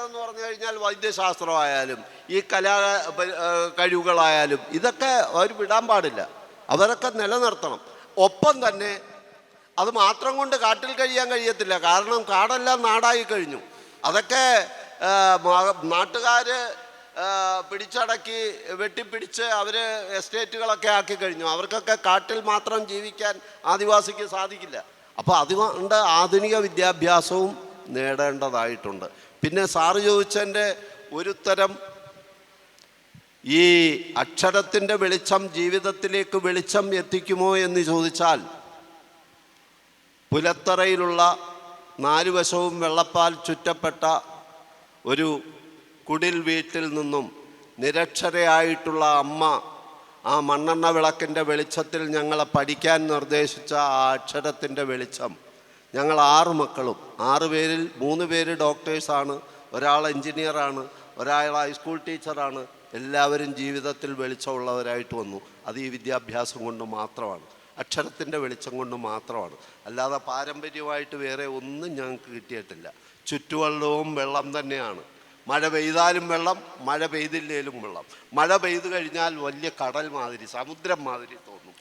Speaker 2: എന്ന് പറഞ്ഞു കഴിഞ്ഞാൽ വൈദ്യശാസ്ത്രമായാലും ഈ കഴിവുകളായാലും ഇതൊക്കെ അവർ വിടാൻ പാടില്ല, അവരൊക്കെ നിലനിർത്തണം. ഒപ്പം തന്നെ അത് മാത്രം കൊണ്ട് കാട്ടിൽ കഴിയാൻ കഴിയത്തില്ല. കാരണം കാടെല്ലാം നാടായി കഴിഞ്ഞു. അതൊക്കെ നാട്ടുകാർ പിടിച്ചടക്കി വെട്ടിപ്പിടിച്ച് അവർ എസ്റ്റേറ്റുകളൊക്കെ ആക്കി കഴിഞ്ഞു. അവർക്കൊക്കെ കാട്ടിൽ മാത്രം ജീവിക്കാൻ ആദിവാസിക്ക് സാധിക്കില്ല. അപ്പോൾ അതുകൊണ്ട് ആധുനിക വിദ്യാഭ്യാസവും നേടേണ്ടതായിട്ടുണ്ട്. പിന്നെ സാറ് ചോദിച്ചതിൻ്റെ ഒരുത്തരം, ഈ അക്ഷരത്തിൻ്റെ വെളിച്ചം ജീവിതത്തിലേക്ക് വെളിച്ചം എത്തിക്കുമോ എന്ന് ചോദിച്ചാൽ, പുലത്തറയിലുള്ള 4 വശവും വെള്ളപ്പാൽ ചുറ്റപ്പെട്ട ഒരു കുടിൽ വീട്ടിൽ നിന്നും നിരക്ഷരയായിട്ടുള്ള അമ്മ ആ മണ്ണെണ്ണ വിളക്കിൻ്റെ വെളിച്ചത്തിൽ ഞങ്ങളെ പഠിക്കാൻ നിർദ്ദേശിച്ച ആ അക്ഷരത്തിൻ്റെ വെളിച്ചം, ഞങ്ങൾ 6 മക്കളും, 6 പേരിൽ 3 പേര് ഡോക്ടേഴ്സാണ്, ഒരാൾ എൻജിനീയറാണ്, ഒരാൾ ഹൈസ്കൂൾ ടീച്ചറാണ്. എല്ലാവരും ജീവിതത്തിൽ വെളിച്ചമുള്ളവരായിട്ട് വന്നു. അത് ഈ വിദ്യാഭ്യാസം കൊണ്ട് മാത്രമാണ്, അക്ഷരത്തിൻ്റെ വെളിച്ചം കൊണ്ട് മാത്രമാണ്. അല്ലാതെ പാരമ്പര്യമായിട്ട് വേറെ ഒന്നും ഞങ്ങൾക്ക് കിട്ടിയിട്ടില്ല. ചുറ്റുവെള്ളവും വെള്ളം തന്നെയാണ്. മഴ പെയ്താലും വെള്ളം, മഴ പെയ്തില്ലേലും വെള്ളം. മഴ പെയ്തു കഴിഞ്ഞാൽ വലിയ കടൽ മാതിരി, സമുദ്രം മാതിരി തോന്നും.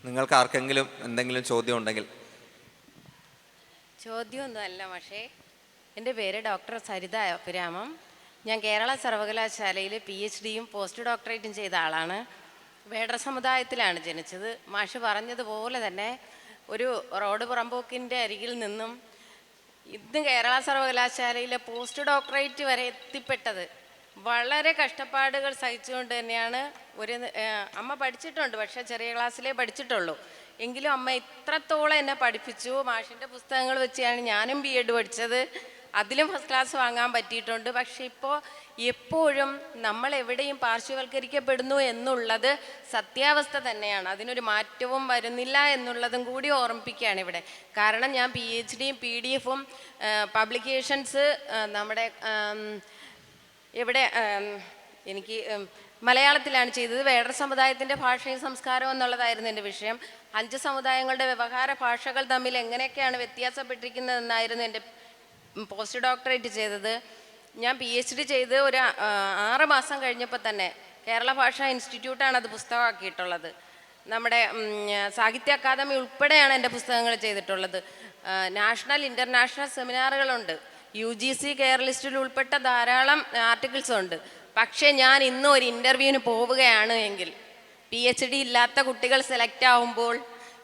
Speaker 1: നിങ്ങൾക്ക് ആർക്കെങ്കിലും എന്തെങ്കിലും ചോദ്യം ഉണ്ടെങ്കിൽ?
Speaker 3: ചോദ്യമൊന്നുമല്ല പക്ഷേ, എൻ്റെ പേര് ഡോക്ടർ സരിത അഭിരാമം. ഞാൻ കേരള സർവകലാശാലയിൽ PhD-യും പോസ്റ്റ് ഡോക്ടറേറ്റും ചെയ്ത ആളാണ്. വേടർ സമുദായത്തിലാണ് ജനിച്ചത്. മാഷ് പറഞ്ഞതുപോലെ തന്നെ ഒരു റോഡ് പുറമ്പോക്കിൻ്റെ അരികിൽ നിന്നും ഇന്ന് കേരള സർവകലാശാലയിലെ പോസ്റ്റ് ഡോക്ടറേറ്റ് വരെ എത്തിപ്പെട്ടത് വളരെ കഷ്ടപ്പാടുകൾ സഹിച്ചുകൊണ്ട് തന്നെയാണ്. അമ്മ പഠിച്ചിട്ടുണ്ട്, പക്ഷേ ചെറിയ ക്ലാസ്സിലേ പഠിച്ചിട്ടുള്ളൂ. എങ്കിലും അമ്മ ഇത്രത്തോളം എന്നെ പഠിപ്പിച്ചു. മാഷിൻ്റെ പുസ്തകങ്ങൾ വെച്ചാണ് ഞാനും B.Ed പഠിച്ചത്. അതിലും ഫസ്റ്റ് ക്ലാസ് വാങ്ങാൻ പറ്റിയിട്ടുണ്ട്. പക്ഷെ ഇപ്പോൾ എപ്പോഴും നമ്മൾ എവിടെയും പാർശ്വവൽക്കരിക്കപ്പെടുന്നു എന്നുള്ളത് സത്യാവസ്ഥ തന്നെയാണ്. അതിനൊരു മാറ്റവും വരുന്നില്ല എന്നുള്ളതും കൂടി ഓർമ്മിപ്പിക്കുകയാണ് ഇവിടെ. കാരണം ഞാൻ PhD-യും PDF-ഉം പബ്ലിക്കേഷൻസ് നമ്മുടെ എനിക്ക് മലയാളത്തിലാണ് ചെയ്തത്. വേടർ സമുദായത്തിൻ്റെ ഭാഷയും സംസ്കാരവും എന്നുള്ളതായിരുന്നു എൻ്റെ വിഷയം. 5 സമുദായങ്ങളുടെ വ്യവഹാര ഭാഷകൾ തമ്മിൽ എങ്ങനെയൊക്കെയാണ് വ്യത്യാസപ്പെട്ടിരിക്കുന്നതെന്നായിരുന്നു എൻ്റെ പോസ്റ്റ് ഡോക്ടറേറ്റ് ചെയ്തത്. ഞാൻ PhD ചെയ്ത് ഒരു 6 മാസം കഴിഞ്ഞപ്പോൾ തന്നെ കേരള ഭാഷാ ഇൻസ്റ്റിറ്റ്യൂട്ടാണ് അത് പുസ്തകമാക്കിയിട്ടുള്ളത്. നമ്മുടെ സാഹിത്യ അക്കാദമി ഉൾപ്പെടെയാണ് എൻ്റെ പുസ്തകങ്ങൾ ചെയ്തിട്ടുള്ളത്. നാഷണൽ ഇൻ്റർനാഷണൽ സെമിനാറുകളുണ്ട്. UGC കെയർ ലിസ്റ്റിൽ ഉൾപ്പെട്ട ധാരാളം ആർട്ടിക്കിൾസ് ഉണ്ട്. പക്ഷേ ഞാൻ ഇന്ന് ഒരു ഇൻ്റർവ്യൂവിന് പോവുകയാണ് എങ്കിൽ PhD ഇല്ലാത്ത കുട്ടികൾ സെലക്ട് ആവുമ്പോൾ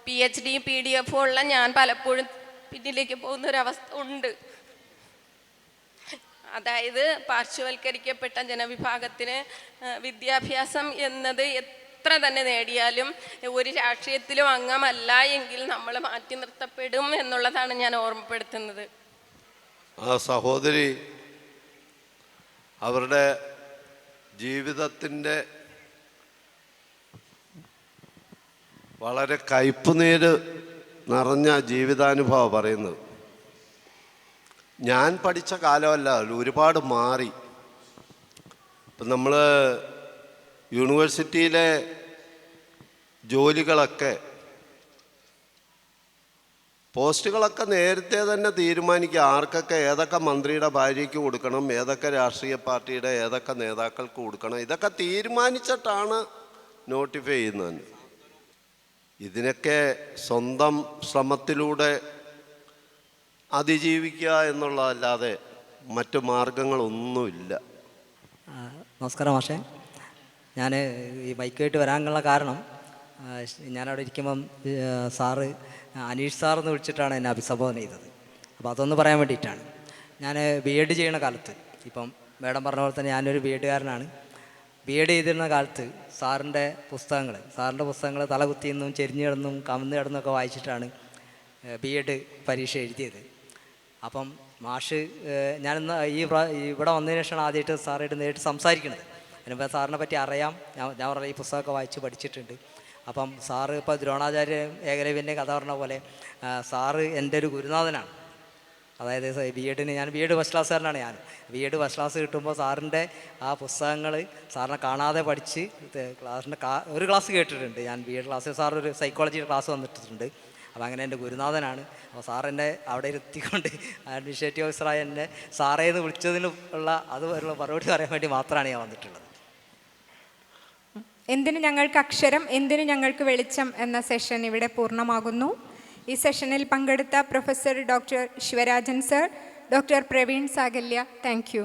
Speaker 3: PhD-യും PDF-ഉം ഉള്ള ഞാൻ പലപ്പോഴും പിന്നിലേക്ക് പോകുന്നൊരവസ്ഥ ഉണ്ട്. അതായത് പാർശ്വവൽക്കരിക്കപ്പെട്ട ജനവിഭാഗത്തിന് വിദ്യാഭ്യാസം എന്നത് എത്ര തന്നെ നേടിയാലും ഒരു രാഷ്ട്രീയത്തിലും അംഗമല്ല എങ്കിൽ നമ്മൾ മാറ്റി നിർത്തപ്പെടും എന്നുള്ളതാണ് ഞാൻ ഓർമ്മപ്പെടുത്തുന്നത്.
Speaker 2: ആ സഹോദരി അവരുടെ ജീവിതത്തിൻ്റെ വളരെ കയ്പുനീര് നിറഞ്ഞ ജീവിതാനുഭവം പറയുന്നത്. ഞാൻ പഠിച്ച കാലമല്ല, ഒരുപാട് മാറി. ഇപ്പം നമ്മൾ യൂണിവേഴ്സിറ്റിയിലെ ജോലികളൊക്കെ പോസ്റ്റുകളൊക്കെ നേരത്തെ തന്നെ തീരുമാനിക്കുക, ആർക്കൊക്കെ ഏതൊക്കെ മന്ത്രിയുടെ ഭാര്യയ്ക്ക് കൊടുക്കണം, ഏതൊക്കെ രാഷ്ട്രീയ പാർട്ടിയുടെ ഏതൊക്കെ നേതാക്കൾക്ക് കൊടുക്കണം, ഇതൊക്കെ തീരുമാനിച്ചിട്ടാണ് നോട്ടിഫൈ ചെയ്യുന്നത്. ഇതിനൊക്കെ സ്വന്തം ശ്രമത്തിലൂടെ അതിജീവിക്കുക എന്നുള്ളതല്ലാതെ മറ്റു മാർഗങ്ങളൊന്നുമില്ല.
Speaker 4: നമസ്കാരം മാഷേ. ഞാൻ ഈ ബൈക്കായിട്ട് വരാനുള്ള കാരണം, ഞാനവിടെ ഇരിക്കുമ്പം സാറ് അനീഷ് സാറെന്ന് വിളിച്ചിട്ടാണ് എന്നെ അഭിസംബോധന ചെയ്തത്. അപ്പോൾ അതൊന്ന് പറയാൻ വേണ്ടിയിട്ടാണ്. ഞാൻ B.Ed ചെയ്യണ കാലത്ത്, ഇപ്പം മേഡം പറഞ്ഞ പോലെ തന്നെ ഞാനൊരു B.Ed കാരനാണ്. ബി എഡ് ചെയ്തിരുന്ന കാലത്ത് സാറിൻ്റെ പുസ്തകങ്ങൾ തലകുത്തിയെന്നും ചെരിഞ്ഞു കിടന്നും കമന്ന് കിടന്നൊക്കെ വായിച്ചിട്ടാണ് ബി എഡ് പരീക്ഷ എഴുതിയത്. അപ്പം മാഷ് ഞാനിന്ന് ഇവിടെ വന്നതിന് ശേഷമാണ് ആദ്യമായിട്ട് സാറായിട്ട് നേരിട്ട് സംസാരിക്കുന്നത്. അതിനുമ്പോൾ സാറിനെ പറ്റി അറിയാം, ഞാൻ പറഞ്ഞ ഈ പുസ്തകമൊക്കെ വായിച്ച് പഠിച്ചിട്ടുണ്ട്. അപ്പം സാറ് ഇപ്പോൾ ദ്രോണാചാര്യ ഏകലവ്യൻ്റെ കഥ പറഞ്ഞ പോലെ സാറ് എൻ്റെ ഒരു ഗുരുനാഥനാണ്. അതായത് ഞാൻ ബി എഡ് ഫസ്റ്റ് ക്ലാസ്സുകാരനാണ്. ബി എഡ് ഫസ്റ്റ് ക്ലാസ് കിട്ടുമ്പോൾ സാറിൻ്റെ ആ പുസ്തകങ്ങൾ സാറിനെ കാണാതെ പഠിച്ച് ഒരു ക്ലാസ് കേട്ടിട്ടുണ്ട്. ഞാൻ ബി എഡ് ക്ലാസ്സിൽ സാർ ഒരു സൈക്കോളജിയുടെ ക്ലാസ് വന്നിട്ടുണ്ട്. അപ്പോൾ അങ്ങനെ എൻ്റെ ഗുരുനാഥനാണ്. അപ്പോൾ സാറെന്നെ അവിടെ ഇരുത്തിക്കൊണ്ട് അഡ്മിനിസ്ട്രേറ്റീവ് ഓഫീസറായ എന്നെ സാറേന്ന് വിളിച്ചതിനുള്ള മറുപടി പറയാൻ വേണ്ടി മാത്രമാണ് ഞാൻ വന്നിട്ടുള്ളത്.
Speaker 5: എന്തിന് ഞങ്ങൾക്ക് അക്ഷരം, എന്തിന് ഞങ്ങൾക്ക് വെളിച്ചം എന്ന സെഷൻ ഇവിടെ പൂർണ്ണമാകുന്നു. ഈ സെഷനിൽ പങ്കെടുത്ത professor doctor Sivarajan sir, doctor Praveen Sakalya, thank U.